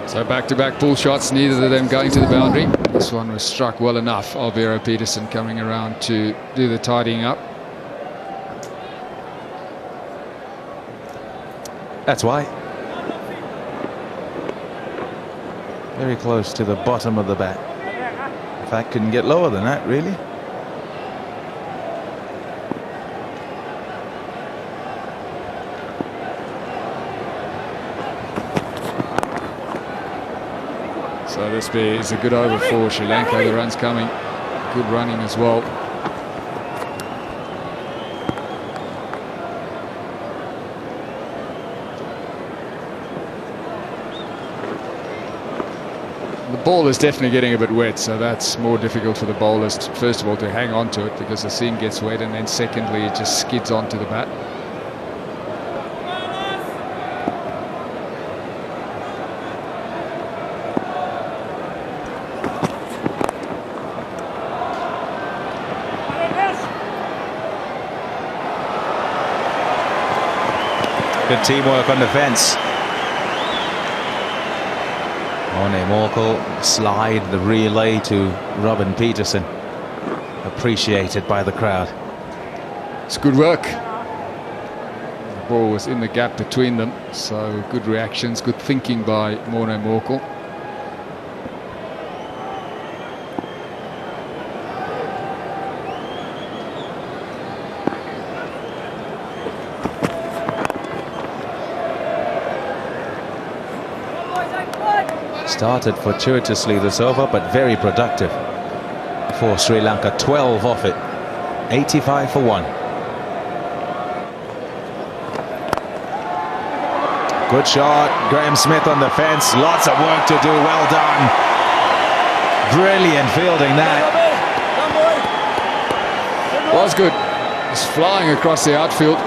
So back-to-back pull shots, neither of them going to the boundary. This one was struck well enough. Alvaro Peterson coming around to do the tidying up. That's why. Very close to the bottom of the bat. In fact, couldn't get lower than that, really. So this is a good over for Sri Lanka. The run's coming. Good running as well. The ball is definitely getting a bit wet, so that's more difficult for the bowlers, first of all, to hang on to it because the seam gets wet, and then secondly, it just skids onto the bat. Good teamwork on the fence. Morne Morkel slide the relay to Robin Peterson. Appreciated by the crowd. It's good work. The ball was in the gap between them, so good reactions, good thinking by Morne Morkel. Started fortuitously this over, but very productive for Sri Lanka. 12 off it. 85 for 1. Good shot. Graham Smith on the fence. Lots of work to do. Well done. Brilliant fielding that. Was good. It's flying across the outfield.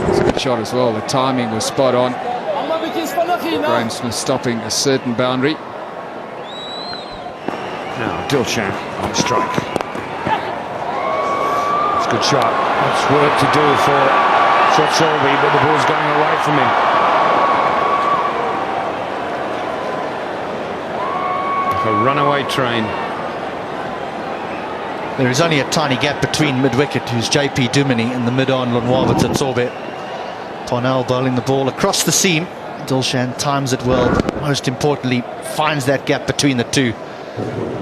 It's a good shot as well. The timing was spot on. Graham Smith stopping a certain boundary. Now Dilshan on strike. It's a good shot. That's work to do for Sotsolvi, but the ball's going away from him. Like a runaway train. There is only a tiny gap between mid-wicket, who's JP Dumini, and the mid-on Lonwaba Tsotsobe. Parnell bowling the ball across the seam. Dilshan times it well, but most importantly finds that gap between the two.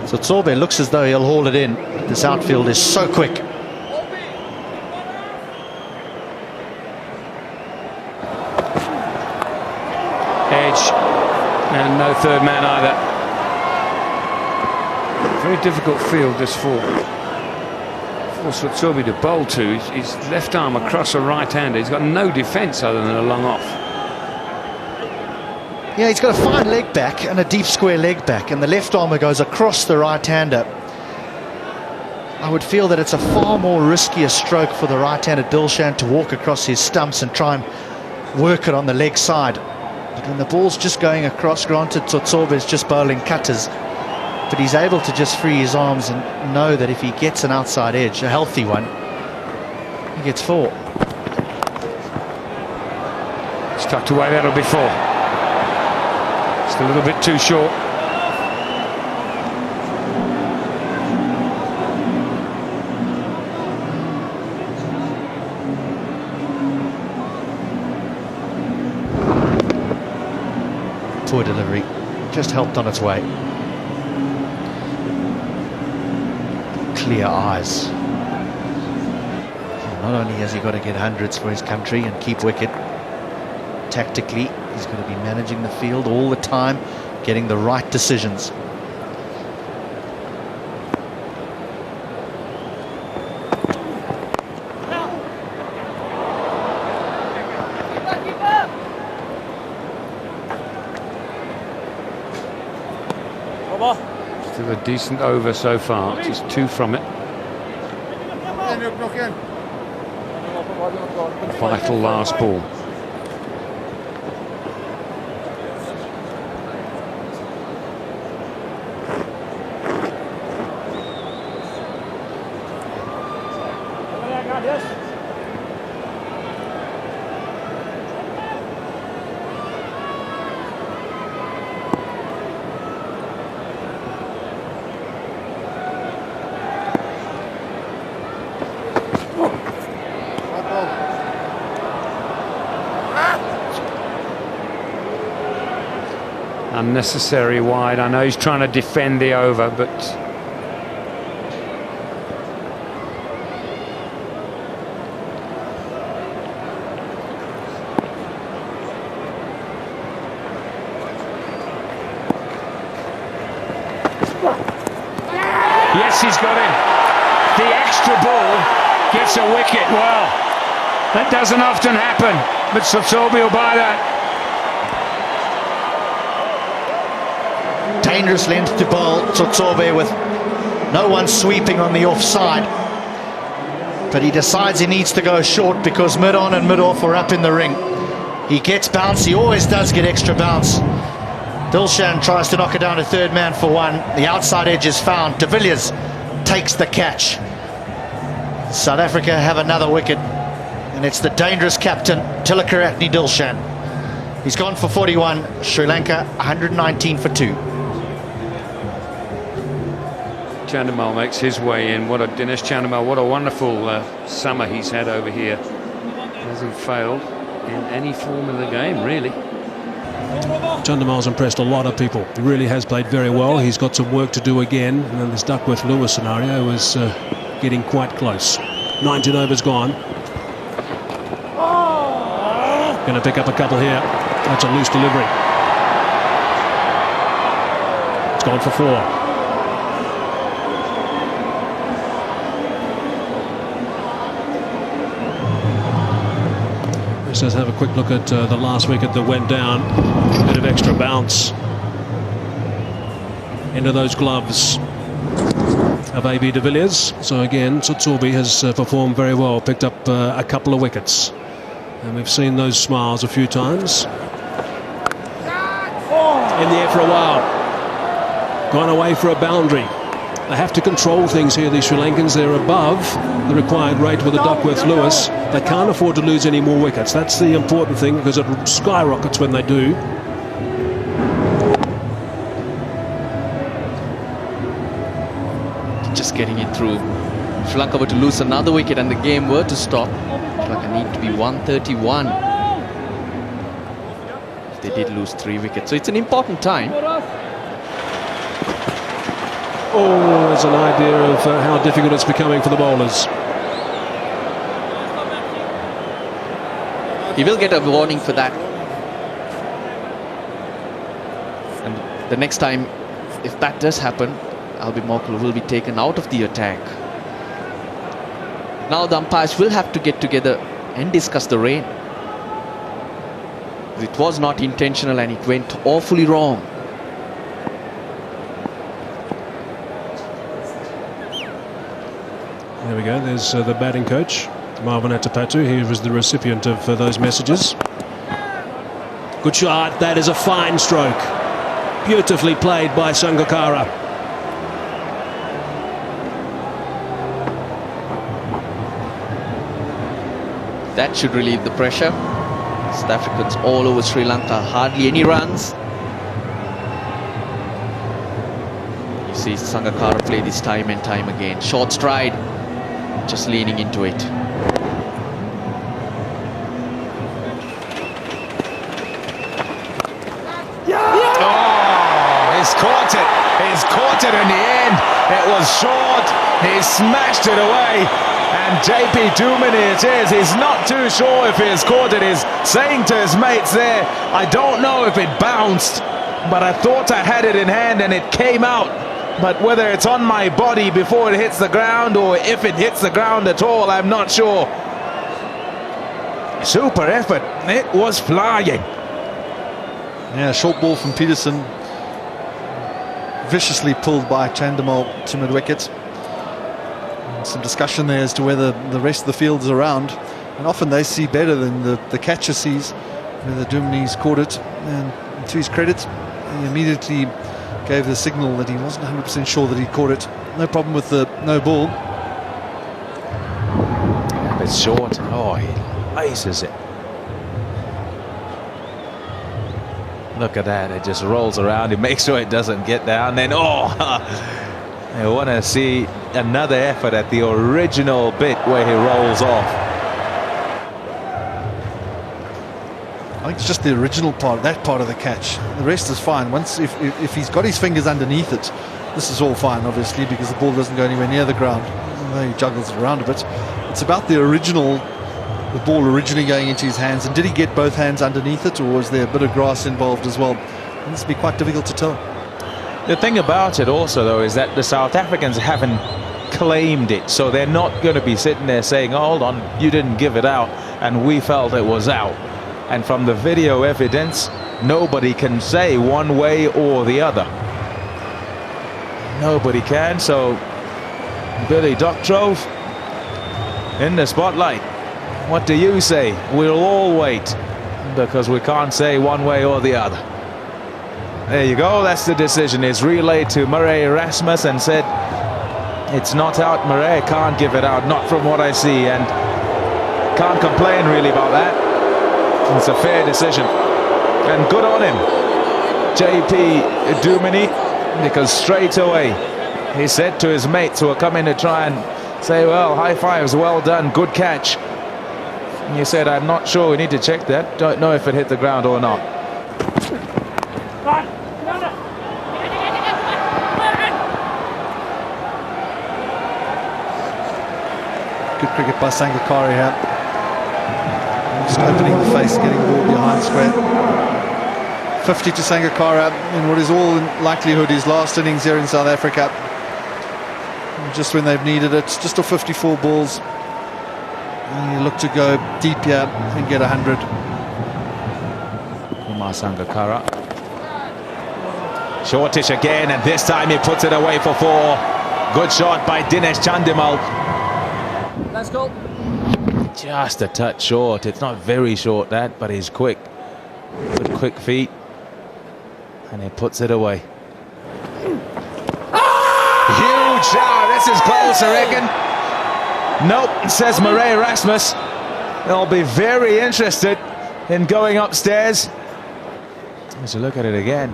So Tsotsobe looks as though he'll haul it in. This outfield is so quick. Edge, and no third man either. Very difficult field this for Sotsobe to bowl to. His left arm across a right-hander. He's got no defence other than a long off. Yeah, he's got a fine leg back and a deep square leg back, and the left armer goes across the right-hander. I would feel that it's a far more riskier stroke for the right-hander Dilshan to walk across his stumps and try and work it on the leg side. But when the ball's just going across, granted Tsotsobe is just bowling cutters, but he's able to just free his arms and know that if he gets an outside edge, a healthy one, he gets 4. It's tucked away, that'll be 4. Just a little bit too short. Poor delivery, just helped on its way. Clear eyes. Not only has he got to get hundreds for his country and keep wicket, tactically, he's going to be managing the field all the time, getting the right decisions. Still a decent over so far, just 2 from it. Vital last ball. Unnecessary wide. I know he's trying to defend the over, but yes, he's got him. The extra ball gets a wicket. Well, that doesn't often happen, but Sotsobi will buy that. Dangerous length to bowl, Tsotsobe, with no one sweeping on the offside. But he decides he needs to go short because mid-on and mid-off are up in the ring. He gets bounce, he always does get extra bounce. Dilshan tries to knock it down to third man for 1. The outside edge is found. De Villiers takes the catch. South Africa have another wicket, and it's the dangerous captain, Tilakaratne Dilshan. He's gone for 41, Sri Lanka 119 for 2. Chandimal makes his way in. Dinesh Chandimal, what a wonderful summer he's had over here. Hasn't failed in any form of the game, really. Chandimal's impressed a lot of people. He really has played very well. He's got some work to do again, and then this Duckworth-Lewis scenario is getting quite close. 19 overs gone. Going to pick up a couple here. That's a loose delivery. It's gone for 4. Let's have a quick look at the last wicket that went down. A bit of extra bounce into those gloves of A.B. de Villiers. So again, Tsotsobe has performed very well, picked up a couple of wickets. And we've seen those smiles a few times. In the air for a while. Gone away for a boundary. They have to control things here, the Sri Lankans. They're above the required rate with the Duckworth-Lewis. They can't afford to lose any more wickets. That's the important thing, because it skyrockets when they do. Just getting it through. If Sri Lanka were to lose another wicket and the game were to stop, Sri Lanka need to be 131. If they did lose 3 wickets. So it's an important time. Oh, there's an idea of how difficult it's becoming for the bowlers. He will get a warning for that. And the next time, if that does happen, Albie Morkel will be taken out of the attack. Now the umpires will have to get together and discuss the rain. It was not intentional and it went awfully wrong. There we go, there's the batting coach, Marvin Atapatu. He was the recipient of those messages. Good shot, that is a fine stroke. Beautifully played by Sangakkara. That should relieve the pressure. South Africans all over Sri Lanka, hardly any runs. You see Sangakkara play this time and time again. Short stride, just leaning into it. He's caught it. He's caught it in the end. It was short. He smashed it away. And JP Dumini it is. He's not too sure if he's caught it. He's saying to his mates there, I don't know if it bounced, but I thought I had it in hand and it came out. But whether it's on my body before it hits the ground or if it hits the ground at all, I'm not sure. Super effort. It was flying. Yeah, short ball from Peterson. Viciously pulled by Chandimal to mid-wicket. Some discussion there as to whether the rest of the field's around. And often they see better than the catcher sees. Whether Dumini's caught it. And to his credit, he immediately gave the signal that he wasn't 100% sure that he caught it. No problem with the no ball. It's short. Oh, he laces it. Look at that. It just rolls around. He makes sure it doesn't get down. Then, oh, I want to see another effort at the original bit where he rolls off. I think it's just the original part, that part of the catch. The rest is fine. Once, if he's got his fingers underneath it, this is all fine, obviously, because the ball doesn't go anywhere near the ground. Although he juggles it around a bit. It's about the original, the ball originally going into his hands. And did he get both hands underneath it, or was there a bit of grass involved as well? And this would be quite difficult to tell. The thing about it also, though, is that the South Africans haven't claimed it. So they're not going to be sitting there saying, oh, hold on, you didn't give it out, and we felt it was out. And from the video evidence, nobody can say one way or the other. Nobody can. So Billy Doctrove in the spotlight. What do you say? We'll all wait, because we can't say one way or the other. There you go. That's the decision. It's relayed to Murray Erasmus and said, it's not out. Murray can't give it out, not from what I see, and can't complain really about that. It's a fair decision, and good on him, JP Dumini, because straight away he said to his mates who are coming to try and say, well, high fives, well done, good catch. And he said, I'm not sure, we need to check that, don't know if it hit the ground or not. Good cricket by Sangakkara here. Just opening the face, getting the ball behind square. 50 to Sangakkara in what is all in likelihood his last innings here in South Africa. And just when they've needed it, just off 54 balls. And you look to go deep here and get 100. Kumar Sangakkara. Shortish again, and this time he puts it away for 4. Good shot by Dinesh Chandimal. Let's go. Just a touch short. It's not very short, that, but he's quick. With quick feet. And he puts it away. Huge shower. This is close, I reckon. Nope, says Murray Erasmus. They'll be very interested in going upstairs. Let's look at it again.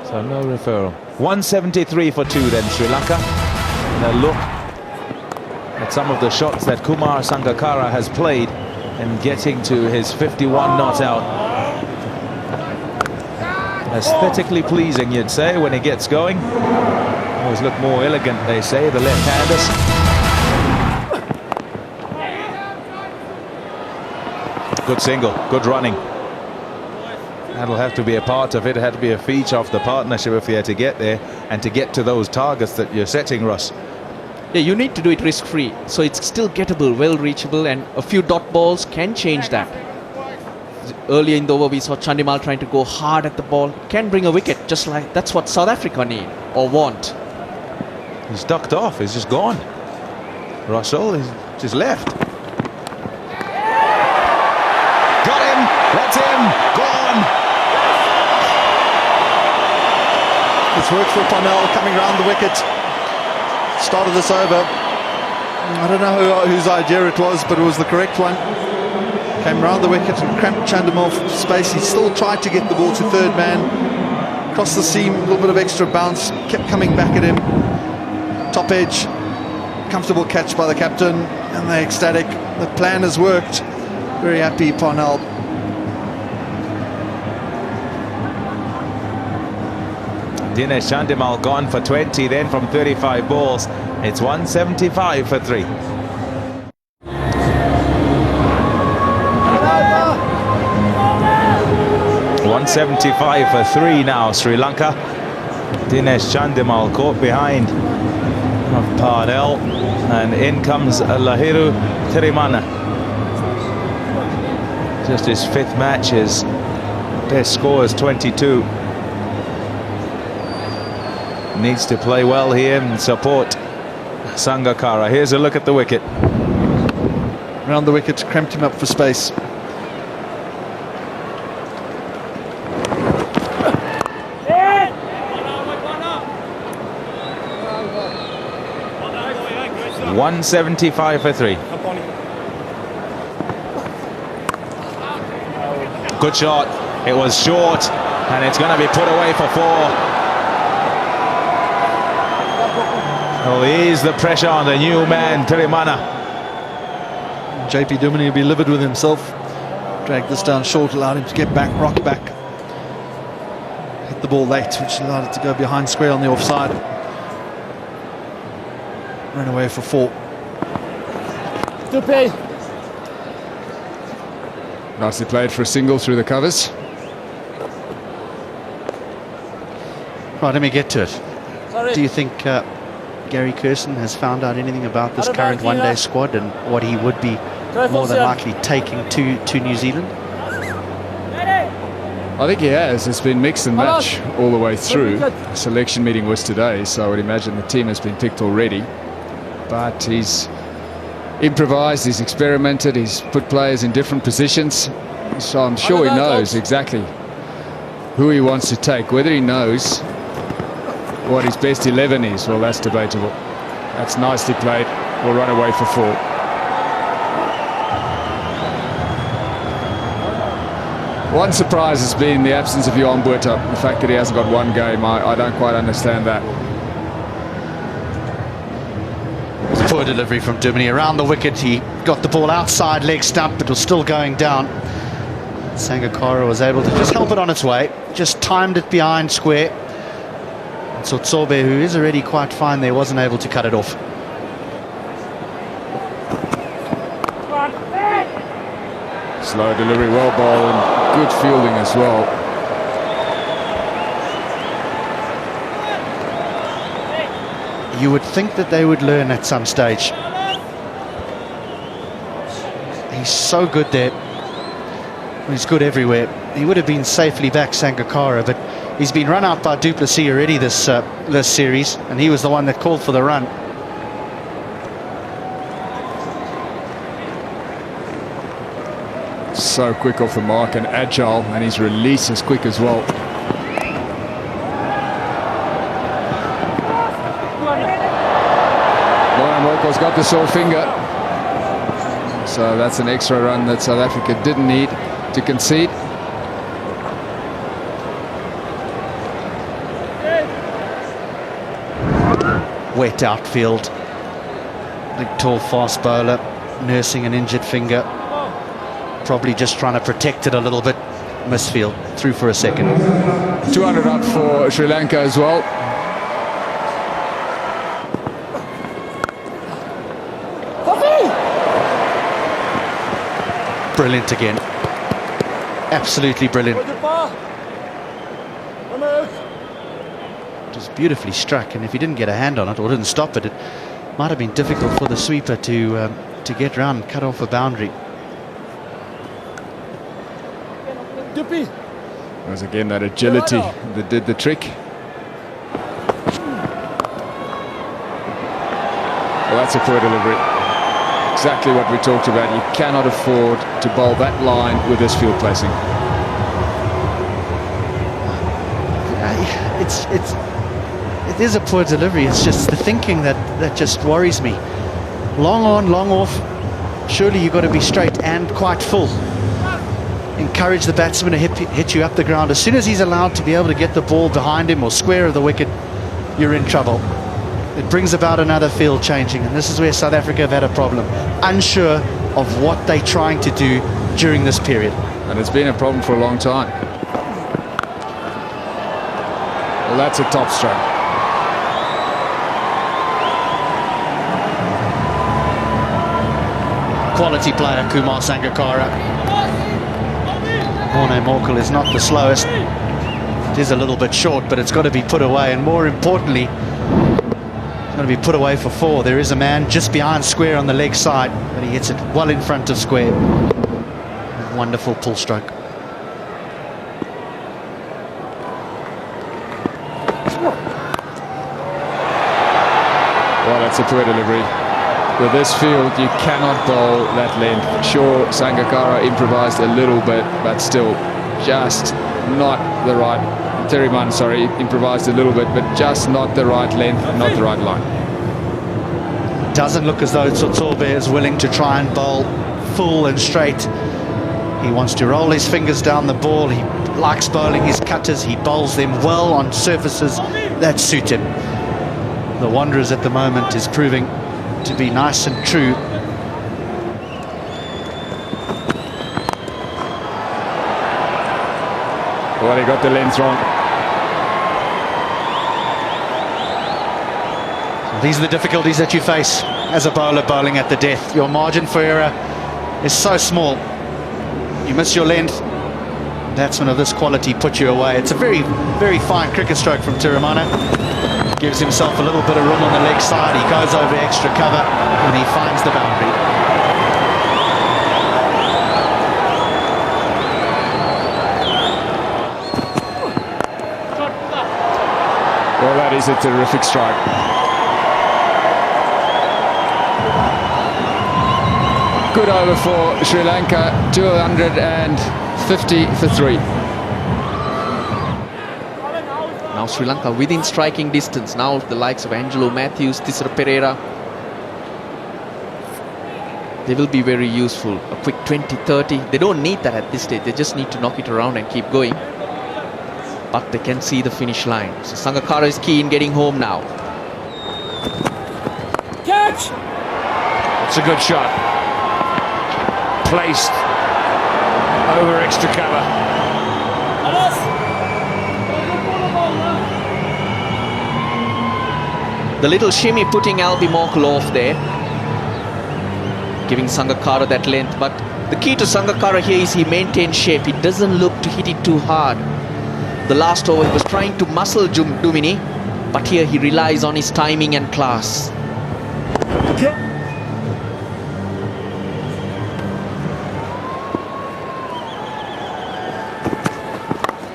So no referral. 173 for 2 then, Sri Lanka. And a look at some of the shots that Kumar Sangakkara has played and getting to his 51 not out. Aesthetically pleasing, you'd say, when he gets going. Always look more elegant, they say, the left-handers. Good single, good running. That'll have to be a part of it. It had to be a feature of the partnership if you had to get there and to get to those targets that you're setting, Russ. Yeah, you need to do it risk-free, so it's still gettable, well reachable, and a few dot balls can change that. Earlier in the over, we saw Chandimal trying to go hard at the ball. Can bring a wicket, just like that's what South Africa need or want. He's ducked off. He's just gone. Russell, he's just left. Got him. That's him. Gone. It's worked for Parnell coming round the wicket. Started this over. I don't know whose idea it was, but it was the correct one. Came round the wicket and cramped Chandimal for space. He still tried to get the ball to third man. Crossed the seam, a little bit of extra bounce. Kept coming back at him. Top edge. Comfortable catch by the captain. And they're ecstatic. The plan has worked. Very happy, Parnell. Dinesh Chandimal gone for 20, then from 35 balls. It's 175 for 3. 175 for 3 now, Sri Lanka. Dinesh Chandimal caught behind of Pardell, and in comes Lahiru Thirimana. Just his 5th match, his best score is 22. Needs to play well here and support Sangakkara. Here's a look at the wicket. Round the wicket, cramped him up for space. $175 for 3. Good shot. It was short, and it's going to be put away for 4. Well, ease the pressure on the new man, Thirimana. JP Duminy will be livid with himself. Dragged this down short, allowed him to get back, rock back. Hit the ball late, which allowed it to go behind square on the offside. Ran away for 4. Nicely played for a single through the covers. Right, let me get to it. Sorry. Do you think Gary Kirsten has found out anything about this current one-day squad and what he would be more than likely taking to New Zealand? I think he has. It's been mix and match all the way through. The selection meeting was today, so I would imagine the team has been picked already. But he's improvised, he's experimented, he's put players in different positions. So I'm sure he knows exactly who he wants to take. Whether he knows what his best 11 is, well, that's debatable. That's nicely played. We'll run away for 4. One surprise has been the absence of Johan Buerta. The fact that he hasn't got one game, I don't quite understand that. Poor delivery from Duminy around the wicket. He got the ball outside leg stump, but was still going down. Sangakkara was able to just help it on its way, just timed it behind square. And Tsotsobe, who is already quite fine there, wasn't able to cut it off. Slow delivery, well bowled, and good fielding as well. You would think that they would learn at some stage. He's so good there. He's good everywhere. He would have been safely back, Sangakkara, but he's been run out by du Plessis already this series, and he was the one that called for the run. So quick off the mark and agile, and his release is quick as well. Walker's got the sore finger, so that's an extra run that South Africa didn't need to concede. Wet outfield. Big tall fast bowler nursing an injured finger, probably just trying to protect it a little bit. Misfield, through for a second. 200 up for Sri Lanka as well. Brilliant again. Absolutely brilliant. It was beautifully struck, and if he didn't get a hand on it or didn't stop it, it might have been difficult for the sweeper to get round and cut off a boundary. It was again that agility that did the trick. Well, that's a poor delivery. Exactly what we talked about. You cannot afford to bowl that line with this field placing. It is a poor delivery. It's just the thinking that just worries me. Long on, long off. Surely you've got to be straight and quite full. Encourage the batsman to hit you up the ground. As soon as he's allowed to be able to get the ball behind him or square of the wicket, you're in trouble. It brings about another field changing, and this is where South Africa have had a problem. Unsure of what they're trying to do during this period. And it's been a problem for a long time. Well, that's a top stroke. Quality player, Kumar Sangakkara. Morne Morkel is not the slowest. It is a little bit short, but it's got to be put away, and more importantly, it's going to be put away for 4. There is a man just behind square on the leg side, but he hits it well in front of square. Wonderful pull stroke. Well, that's a poor delivery. With this field, you cannot bowl that length. Sure, Sangakkara improvised a little bit, but still just not the right. Terriman, sorry, improvised a little bit, but just not the right length, not the right line. Doesn't look as though Tsotsobe is willing to try and bowl full and straight. He wants to roll his fingers down the ball. He likes bowling his cutters. He bowls them well on surfaces that suit him. The Wanderers at the moment is proving to be nice and true. Well, he got the length wrong. So these are the difficulties that you face as a bowler bowling at the death. Your margin for error is so small. You miss your length, batsmen of this quality put you away. It's a very, very fine cricket stroke from Tiramana. Gives himself a little bit of room on the leg side. He goes over extra cover and he finds the boundary. Well, that is a terrific strike. Good over for Sri Lanka, 250 for 3. Now Sri Lanka within striking distance. Now the likes of Angelo Matthews, Tisara Pereira, they will be very useful. A quick 20-30. They don't need that at this stage. They just need to knock it around and keep going. But they can see the finish line. So Sangakkara is key in getting home now. Catch! It's a good shot. Placed over extra cover. The little shimmy putting Albie Morkel off there, giving Sangakkara that length. But the key to Sangakkara here is he maintains shape. He doesn't look to hit it too hard. The last over he was trying to muscle Dumini, but here he relies on his timing and class.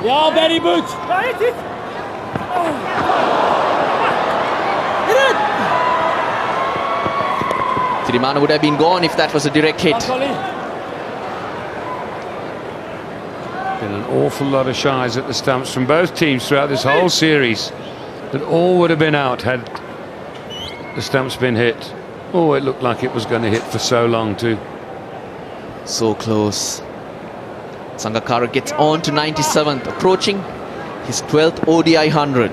Ja, very good. Tirimana would have been gone if that was a direct hit. Been an awful lot of shies at the stumps from both teams throughout this whole series. That all would have been out had the stumps been hit. Oh, it looked like it was going to hit for so long too. So close. Sangakkara gets on to 97th, approaching his 12th ODI 100.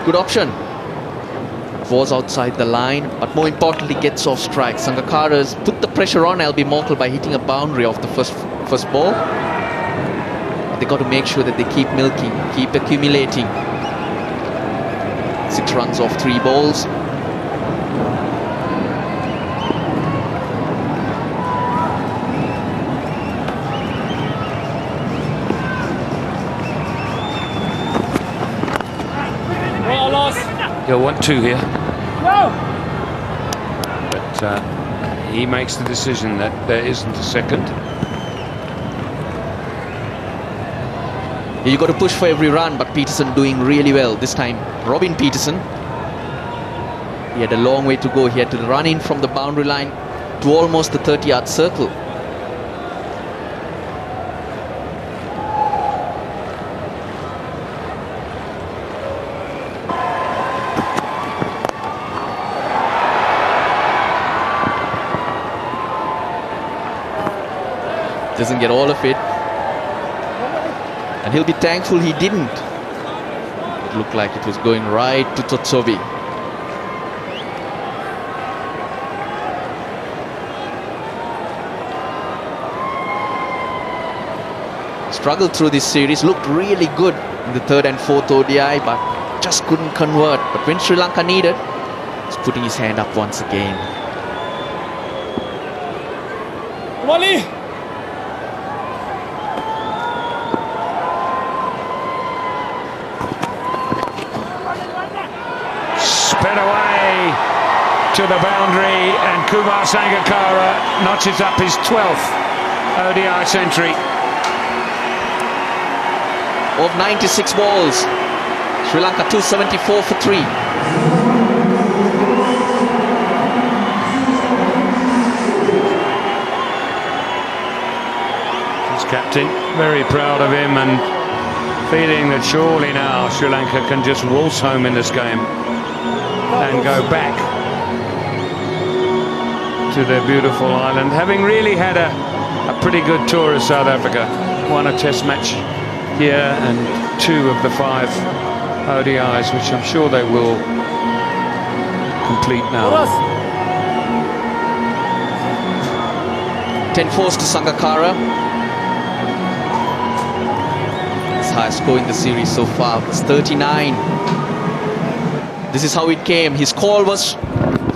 Good option. Was outside the line, but more importantly gets off strike. Sangakkara's put the pressure on Albie Morkel by hitting a boundary off the first ball. They got to make sure that they keep milking, keep accumulating. 6 runs off 3 balls. He'll want 2 here. But he makes the decision that there isn't a second. You got to push for every run, but Peterson doing really well this time. Robin Peterson, he had a long way to go. He had to run in from the boundary line to almost the 30-yard circle. Doesn't get all of it. And he'll be thankful he didn't. It looked like it was going right to Totsovi. Struggled through this series, looked really good in the third and fourth ODI, but just couldn't convert. But when Sri Lanka needed, he's putting his hand up once again. Wally! Spin away to the boundary, and Kumar Sangakkara notches up his 12th ODI century. Of 96 balls, Sri Lanka 274 for 3. His captain, very proud of him, and feeling that surely now Sri Lanka can just waltz home in this game and go back to their beautiful island, having really had a pretty good tour of South Africa. Won a test match here and 2 of the 5 ODIs, which I'm sure they will complete now. 10 fours to Sangakkara. His highest score in the series so far was 39. This is how it came. His call was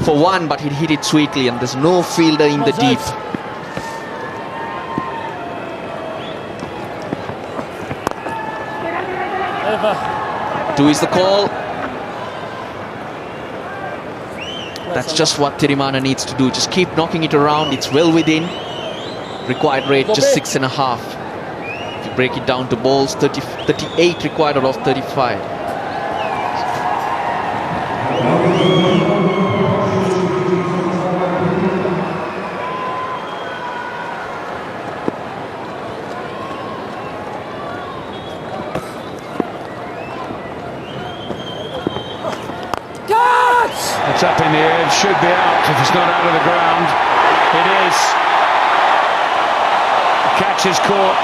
for 1, but he hit it sweetly, and there's no fielder in the deep. 2 is the call. That's just what Tirimana needs to do. Just keep knocking it around. It's well within. Required rate just 6.5. If you break it down to balls, 38 required out of 35. It's up in the air, it should be out if it's not out of the ground. It is. The catch is caught.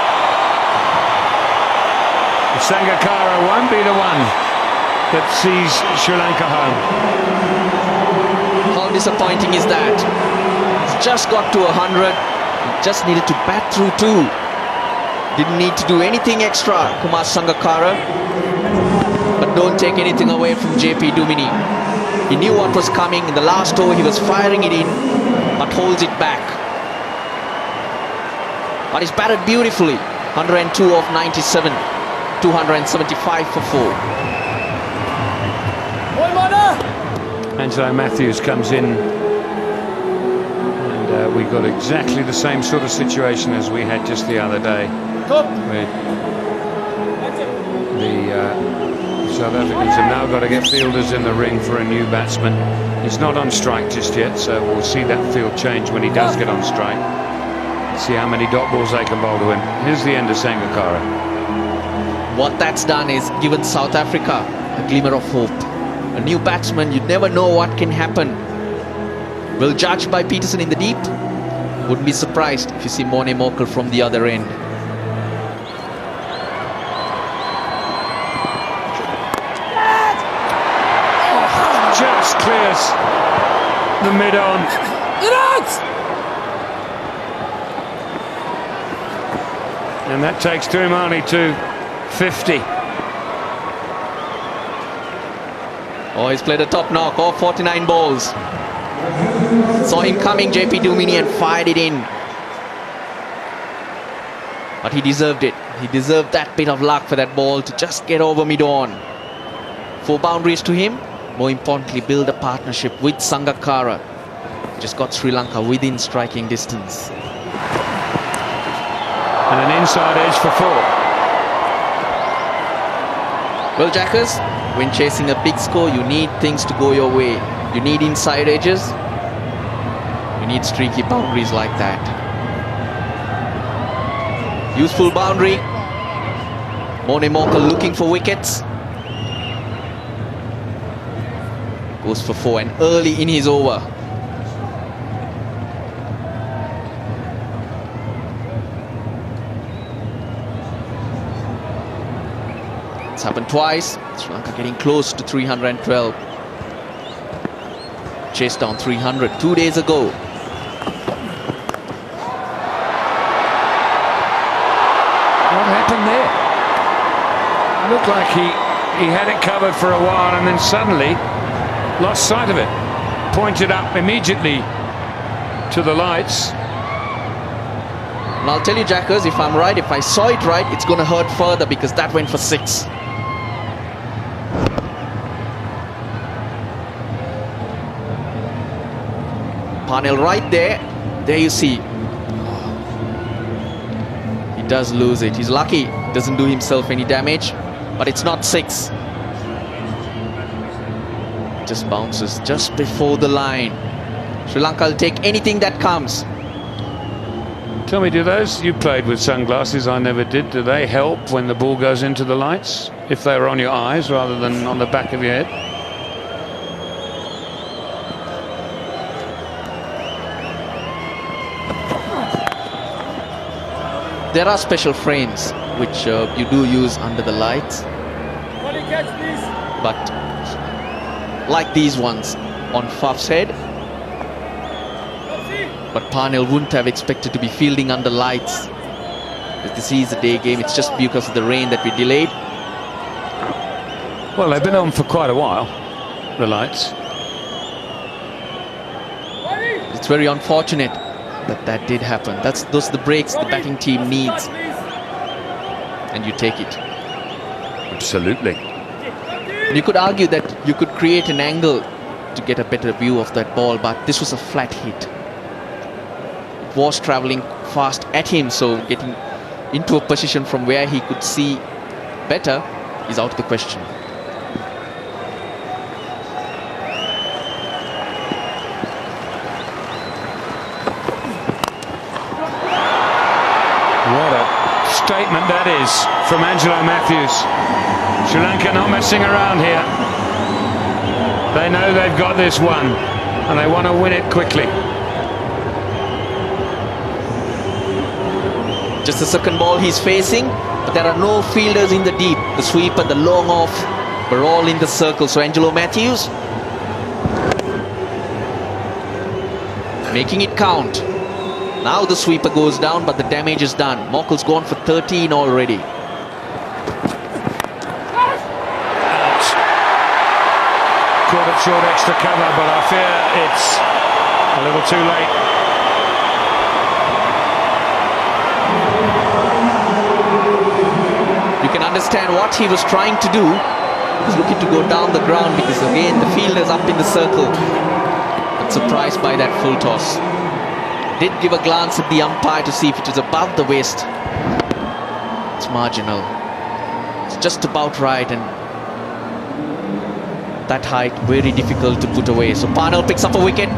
Sangakkara won't be the one that sees Sri Lanka home. How disappointing is that? He's just got to 100. He just needed to bat through 2. Didn't need to do anything extra, Kumar Sangakkara. But don't take anything away from JP Dumini. He knew what was coming. In the last over, he was firing it in, but holds it back. But he's batted beautifully. 102 of 97. 275 for 4. Angelo Matthews comes in, and we got exactly the same sort of situation as we had just the other day, where the South Africans have now got to get fielders in the ring for a new batsman. He's not on strike just yet, so we'll see that field change when he does get on strike. See how many dot balls they can bowl to him. Here's the end of Sangakkara. What that's done is given South Africa a glimmer of hope. A new batsman, you never know what can happen. Well judged by Peterson in the deep. Wouldn't be surprised if you see Morne Morkel from the other end. Just clears the mid-on. And that takes Tirimani to 50. Oh, he's played a top knock, all 49 balls. Saw him coming, JP Dumini, and fired it in. But he deserved it. He deserved that bit of luck for that ball to just get over mid-on. 4 boundaries to him. More importantly, build a partnership with Sangakkara. Just got Sri Lanka within striking distance. And an inside edge for 4. Well, Jackers, when chasing a big score, you need things to go your way. You need inside edges. You need streaky boundaries like that. Useful boundary. Morne Morkel looking for wickets. Goes for 4 and early in his over. happened twice. Sri Lanka getting close to 312. Chased down 300 2 days ago. What happened there? It looked like he had it covered for a while and then suddenly lost sight of it. Pointed up immediately to the lights. And I'll tell you, Jackers, if I'm right, if I saw it right, it's going to hurt further because that went for 6. Parnell right there. There you see. He does lose it. He's lucky. Doesn't do himself any damage. But it's not 6. Just bounces just before the line. Sri Lanka will take anything that comes. Tell me, you played with sunglasses, I never did. Do they help when the ball goes into the lights? If they were on your eyes rather than on the back of your head? There are special frames which you do use under the lights. But like these ones on Faf's head. But Parnell wouldn't have expected to be fielding under lights. This is a day game. It's just because of the rain that we delayed. Well, they've been on for quite a while, the lights. It's very unfortunate that that did happen. Those are the breaks the batting team needs. And you take it. Absolutely. And you could argue that you could create an angle to get a better view of that ball, but this was a flat hit. Was traveling fast at him, so getting into a position from where he could see better is out of the question. What a statement that is from Angelo Matthews. Sri Lanka not messing around here. They know they've got this one and they want to win it quickly. Just the second ball he's facing, but there are no fielders in the deep. The sweep and the long off were all in the circle. So Angelo Matthews making it count. Now the sweeper goes down, but the damage is done. Mokel's gone for 13 already. Caught it short extra cover, but I fear it's a little too late. You can understand what he was trying to do. He was looking to go down the ground because again the fielder's up in the circle. But surprised by that full toss. Did give a glance at the umpire to see if it was above the waist. It's marginal. It's just about right, and that height very difficult to put away. So Parnell picks up a wicket.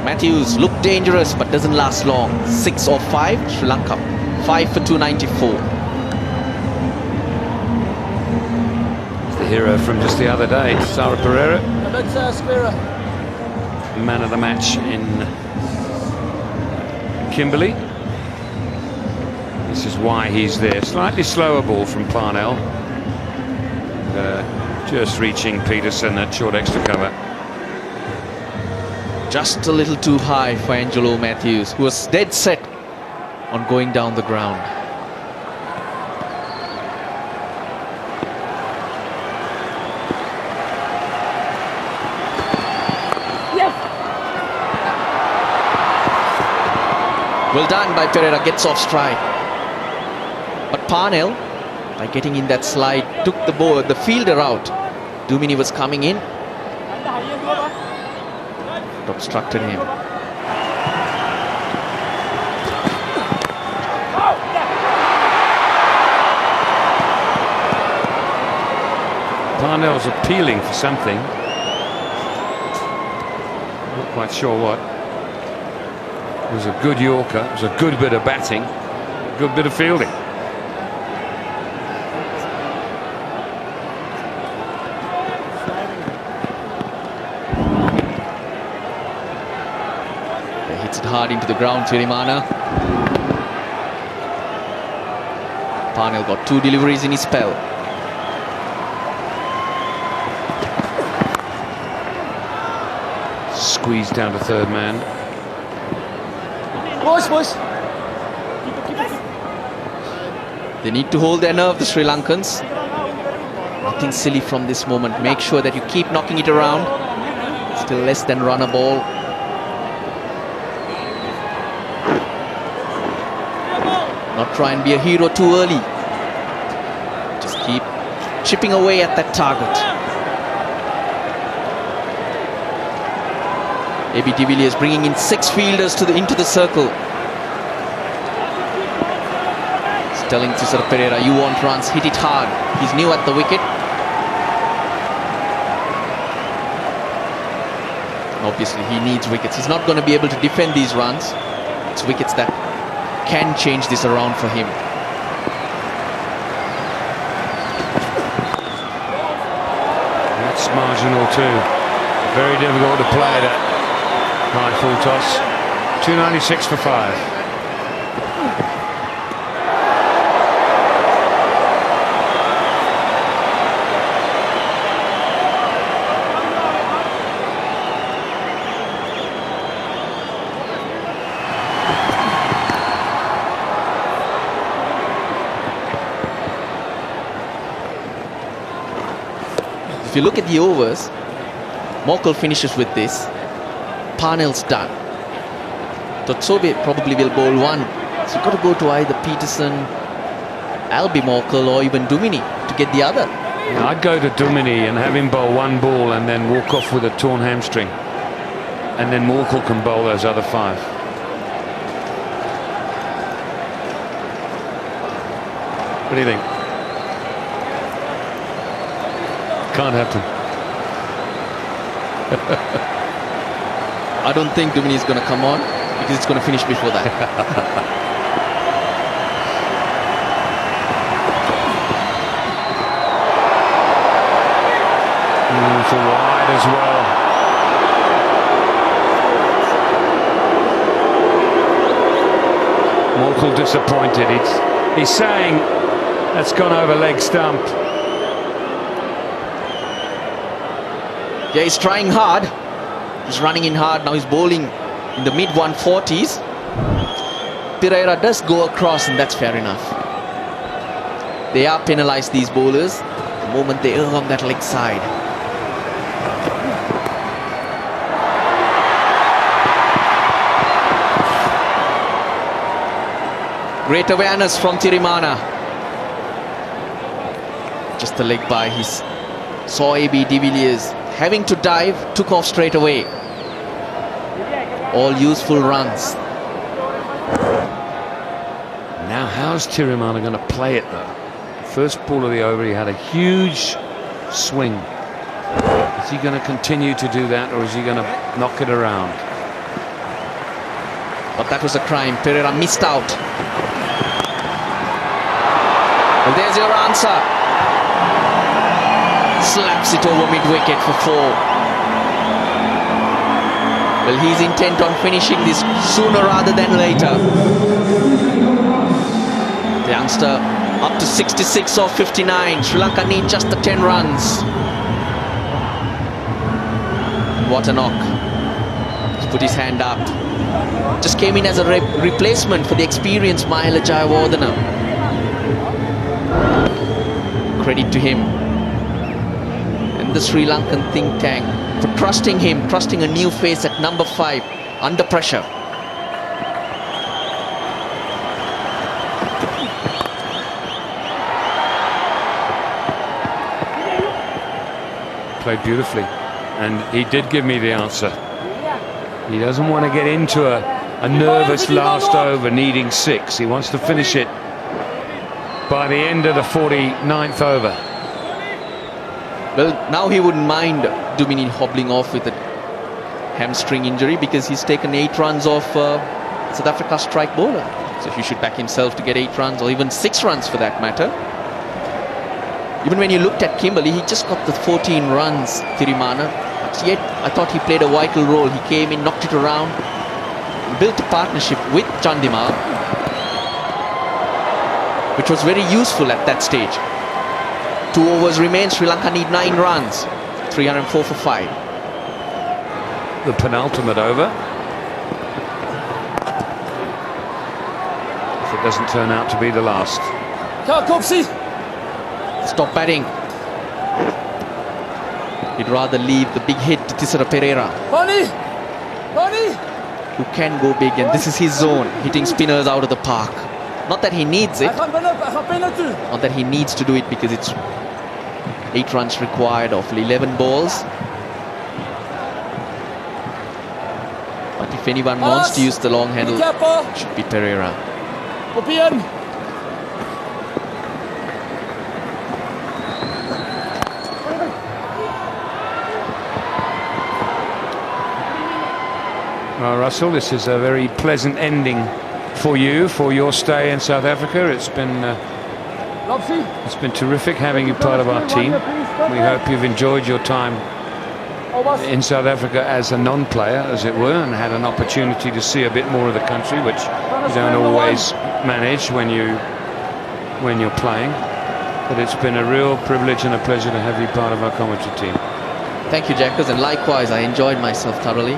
Matthews looked dangerous but doesn't last long. 6 or 5. Sri Lanka 5 for 294. The hero from just the other day, Sara Pereira, man of the match in Kimberley. This is why he's there. Slightly slower ball from Parnell, just reaching Peterson at short extra cover. Just a little too high for Angelo Matthews, who was dead set on going down the ground. Well done by Pereira, gets off stride. But Parnell, by getting in that slide, took the fielder out. Dumini was coming in. It obstructed him. Parnell's appealing for something. Not quite sure what. It was a good Yorker, it was a good bit of batting, a good bit of fielding. Hits it hard into the ground, Thirimana. Parnell got 2 deliveries in his spell. Squeezed down to third man. Boys. They need to hold their nerve, the Sri Lankans. Nothing silly from this moment. Make sure that you keep knocking it around. Still less than run a ball. Not try and be a hero too early. Just keep chipping away at that target. AB de Villiers bringing in 6 fielders into the circle. He's telling Cesar Pereira, you want runs, hit it hard. He's new at the wicket. Obviously, he needs wickets. He's not going to be able to defend these runs. It's wickets that can change this around for him. That's marginal too. Very difficult to play that high full toss. 296 for 5. If you look at the overs, Morkel finishes with this. Parnell's done. Totsobe probably will bowl 1. So you've got to go to either Peterson, Albie Morkel or even Dumini to get the other. Yeah, I'd go to Dumini and have him bowl 1 ball and then walk off with a torn hamstring. And then Morkel can bowl those other 5. What do you think? Can't happen. I don't think Dumini is going to come on because it's going to finish before that. For wide as well. Morkel disappointed. He's saying that's gone over leg stump. Yeah, he's trying hard. He's running in hard. Now he's bowling in the mid 140s. Pereira does go across, and that's fair enough. They are penalised, these bowlers, the moment they err on that leg side. Great awareness from Tirimana. Just the leg by. He saw AB de Villiers having to dive, took off straight away. All useful runs. Now how's Tirimana going to play it though? First ball of the over, he had a huge swing. Is he going to continue to do that, or is he going to knock it around? But that was a crime. Pereira missed out. Well, there's your answer. Slaps it over mid-wicket for 4. Well, he's intent on finishing this sooner rather than later. The youngster up to 66 or 59. Sri Lanka need just the 10 runs. What a knock. He's put his hand up. Just came in as a replacement for the experienced Mahela Jayawardena. Credit to him. The Sri Lankan think tank for trusting him, trusting a new face at number 5 under pressure. Played beautifully, and he did give me the answer. He doesn't want to get into a nervous last over needing 6. He wants to finish it by the end of the 49th over. Well, now he wouldn't mind Dumini hobbling off with a hamstring injury because he's taken 8 runs off South Africa's strike bowler. So he should back himself to get 8 runs or even 6 runs for that matter. Even when you looked at Kimberley, he just got the 14 runs, Tirimana. But yet, I thought he played a vital role. He came in, knocked it around, built a partnership with Chandimal. which was very useful at that stage. 2 overs remain. Sri Lanka need 9 runs. 304 for 5. The penultimate over. If it doesn't turn out to be the last. Stop batting. He'd rather leave the big hit to Thisara Pereira, who can go big, and this is his zone, hitting spinners out of the park. Not that he needs it, not that he needs to do it, because it's 8 runs required of 11 balls. But if anyone wants to use the long handle, it should be Pereira. Well, Russell, this is a very pleasant ending for you, for your stay in South Africa. It's been terrific having you part of our team. We hope you've enjoyed your time in South Africa as a non-player, as it were, and had an opportunity to see a bit more of the country, which you don't always manage when you're playing. But it's been a real privilege and a pleasure to have you part of our commentary team. Thank you, Jackers, and likewise, I enjoyed myself thoroughly.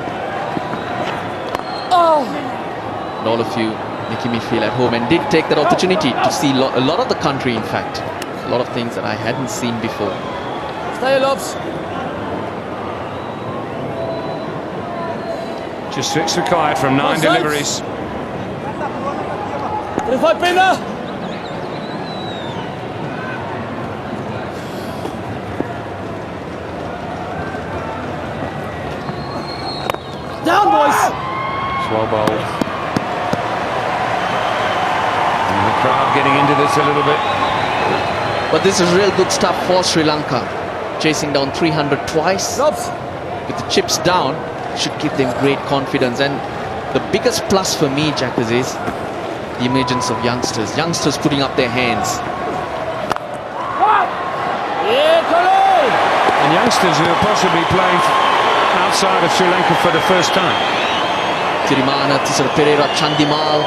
And all of you making me feel at home, and did take that opportunity to see a lot of the country, in fact. A lot of things that I hadn't seen before. Stay, Lobs. Just 6 required from 9 deliveries. 25 pinner. Down, boys. Well bowled. And the crowd getting into this a little bit. But this is real good stuff for Sri Lanka. Chasing down 300 twice. Lobs. With the chips down, should give them great confidence. And the biggest plus for me, Jackers, is the emergence of youngsters. Youngsters putting up their hands. And youngsters who are possibly playing outside of Sri Lanka for the first time. Tirimana, Thisara Pereira, Chandimal.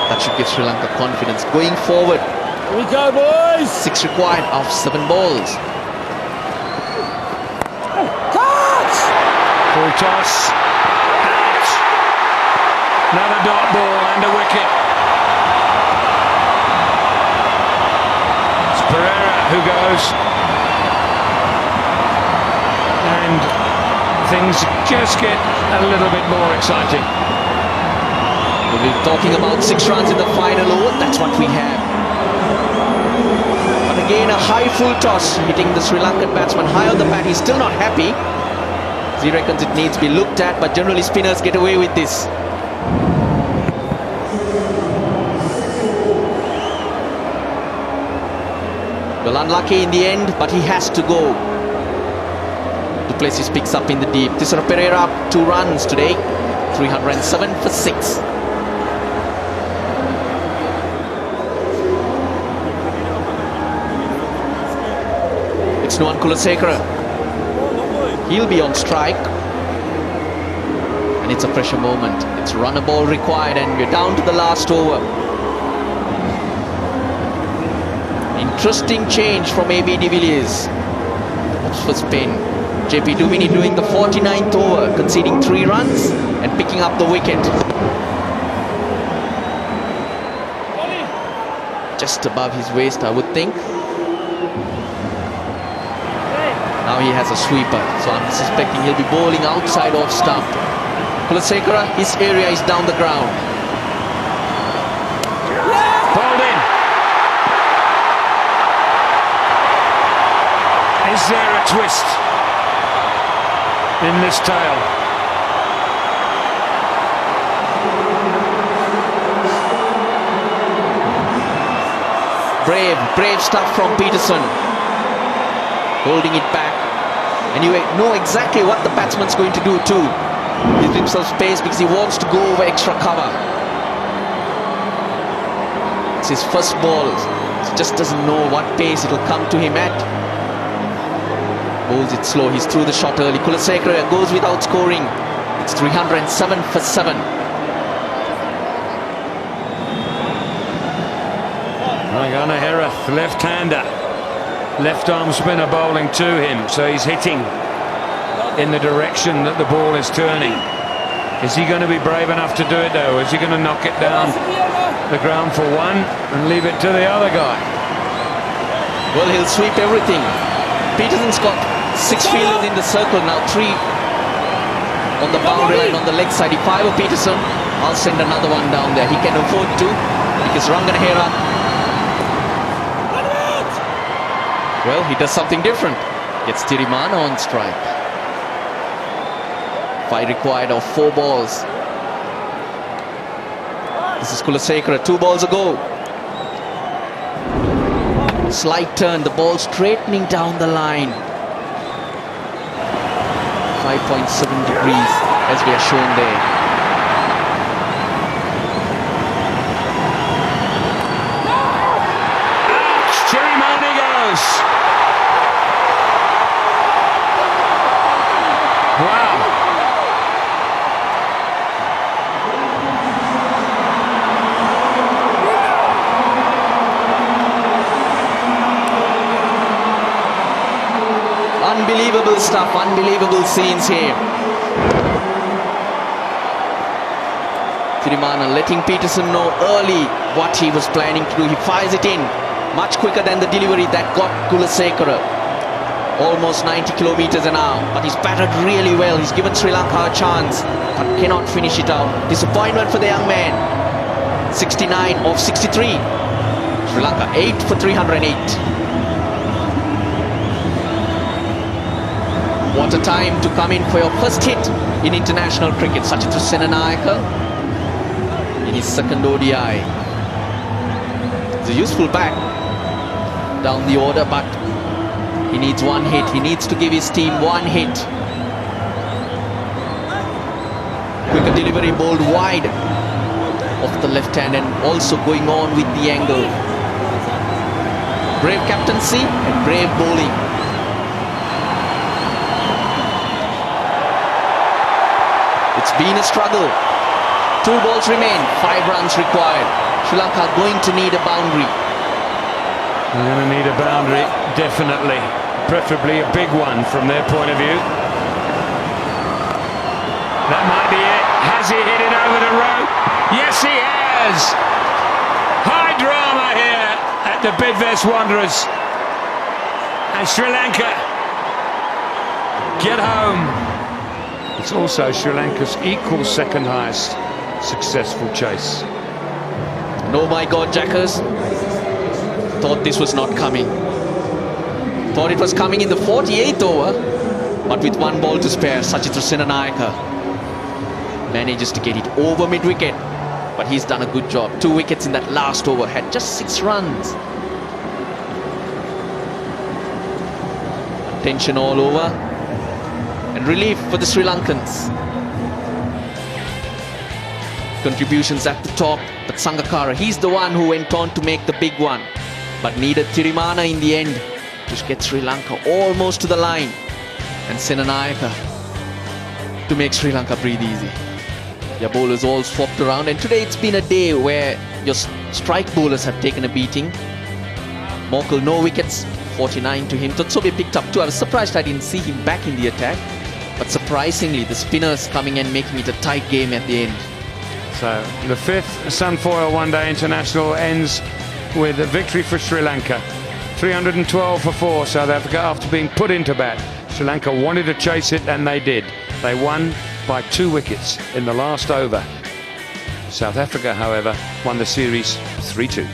That should give Sri Lanka confidence going forward. Here we go, boys. 6 required of 7 balls. Catch! Full toss. Out. Another dot ball and a wicket. It's Pereira who goes. And things just get a little bit more exciting. We'll be talking about 6 runs in the final over. That's what we have. But again, a high full toss hitting the Sri Lankan batsman high on the bat. He's still not happy. He reckons it needs to be looked at, but generally spinners get away with this. Well, unlucky in the end, but he has to go. Du Plessis picks up in the deep. Thisara Pereira up 2 runs today. 307 for 6. It's Nuwan Kulasekara. He'll be on strike. And it's a pressure moment. It's run a ball required, and we're down to the last over. Interesting change from AB de Villiers. Oops for Spain. JP Dumini doing the 49th over, conceding 3 runs and picking up the wicket. Just above his waist, I would think. Now he has a sweeper, so I'm suspecting he'll be bowling outside off stump. Kulasekara, his area is down the ground. Bowled in. Is there a twist in this tale? Brave stuff from Peterson. Holding it back. And you know exactly what the batsman's going to do too. He gives himself space because he wants to go over extra cover. It's his first ball. He just doesn't know what pace it'll come to him at. Bowls it slow. He's through the shot early. Kulasekara goes without scoring. It's 307 for 7. Herath, left-hander. Left arm spinner bowling to him, so he's hitting in the direction that the ball is turning. Is he going to be brave enough to do it though? Is he going to knock it down the ground for one and leave it to the other guy? Well, he'll sweep everything. Peterson's got 6 fielders in the circle now, 3 on the boundary line on the leg side. If I were Peterson, I'll send another one down there. He can afford to, because Ranganahera, well, he does something different. Gets Tirimana on strike. 5 required of 4 balls. This is Kulasekara, 2 balls ago. Slight turn, the ball straightening down the line. 5.7 degrees, as we are shown there. Tirimana goes. Wow. Unbelievable stuff, unbelievable scenes here. Tirimana letting Peterson know early what he was planning to do. He fires it in much quicker than the delivery that got Kulasekara. Almost 90 kilometers an hour, but he's batted really well. He's given Sri Lanka a chance, but cannot finish it out. Disappointment for the young man. 69 of 63. Sri Lanka 8 for 308. What a time to come in for your first hit in international cricket. Sachitra Senanayaka in his second ODI. It's a useful bat down the order, but he needs one hit. He needs to give his team one hit. Quicker delivery, bowled wide off the left hand and also going on with the angle. Brave captaincy and brave bowling. It's been a struggle. 2 balls remain, 5 runs required. Sri Lanka going to need a boundary. They're going to need a boundary, definitely. Preferably a big one from their point of view. That might be it. Has he hit it over the rope? Yes, he has. High drama here at the Bidvest Wanderers. And Sri Lanka get home. It's also Sri Lanka's equal second highest successful chase. Oh my God, Jackers. Thought this was not coming. Thought it was coming in the 48th over, but with 1 ball to spare, Sachitra Senanayaka manages to get it over mid-wicket, but he's done a good job. 2 wickets in that last over, had just 6 runs. Tension all over, and relief for the Sri Lankans. Contributions at the top, but Sangakkara, he's the one who went on to make the big one, but needed Tirimana in the end to get Sri Lanka almost to the line, and Senanayaka to make Sri Lanka breathe easy. Your bowlers all swapped around, and today it's been a day where your strike bowlers have taken a beating. Morkel, no wickets, 49 to him. Totsobe picked up 2. I was surprised I didn't see him back in the attack, but surprisingly the spinners coming and making it a tight game at the end. So the 5th Sunfoil One-Day International ends with a victory for Sri Lanka. 312 for 4, South Africa, after being put into bat. Sri Lanka wanted to chase it, and they did. They won by 2 wickets in the last over. South Africa, however, won the series 3-2.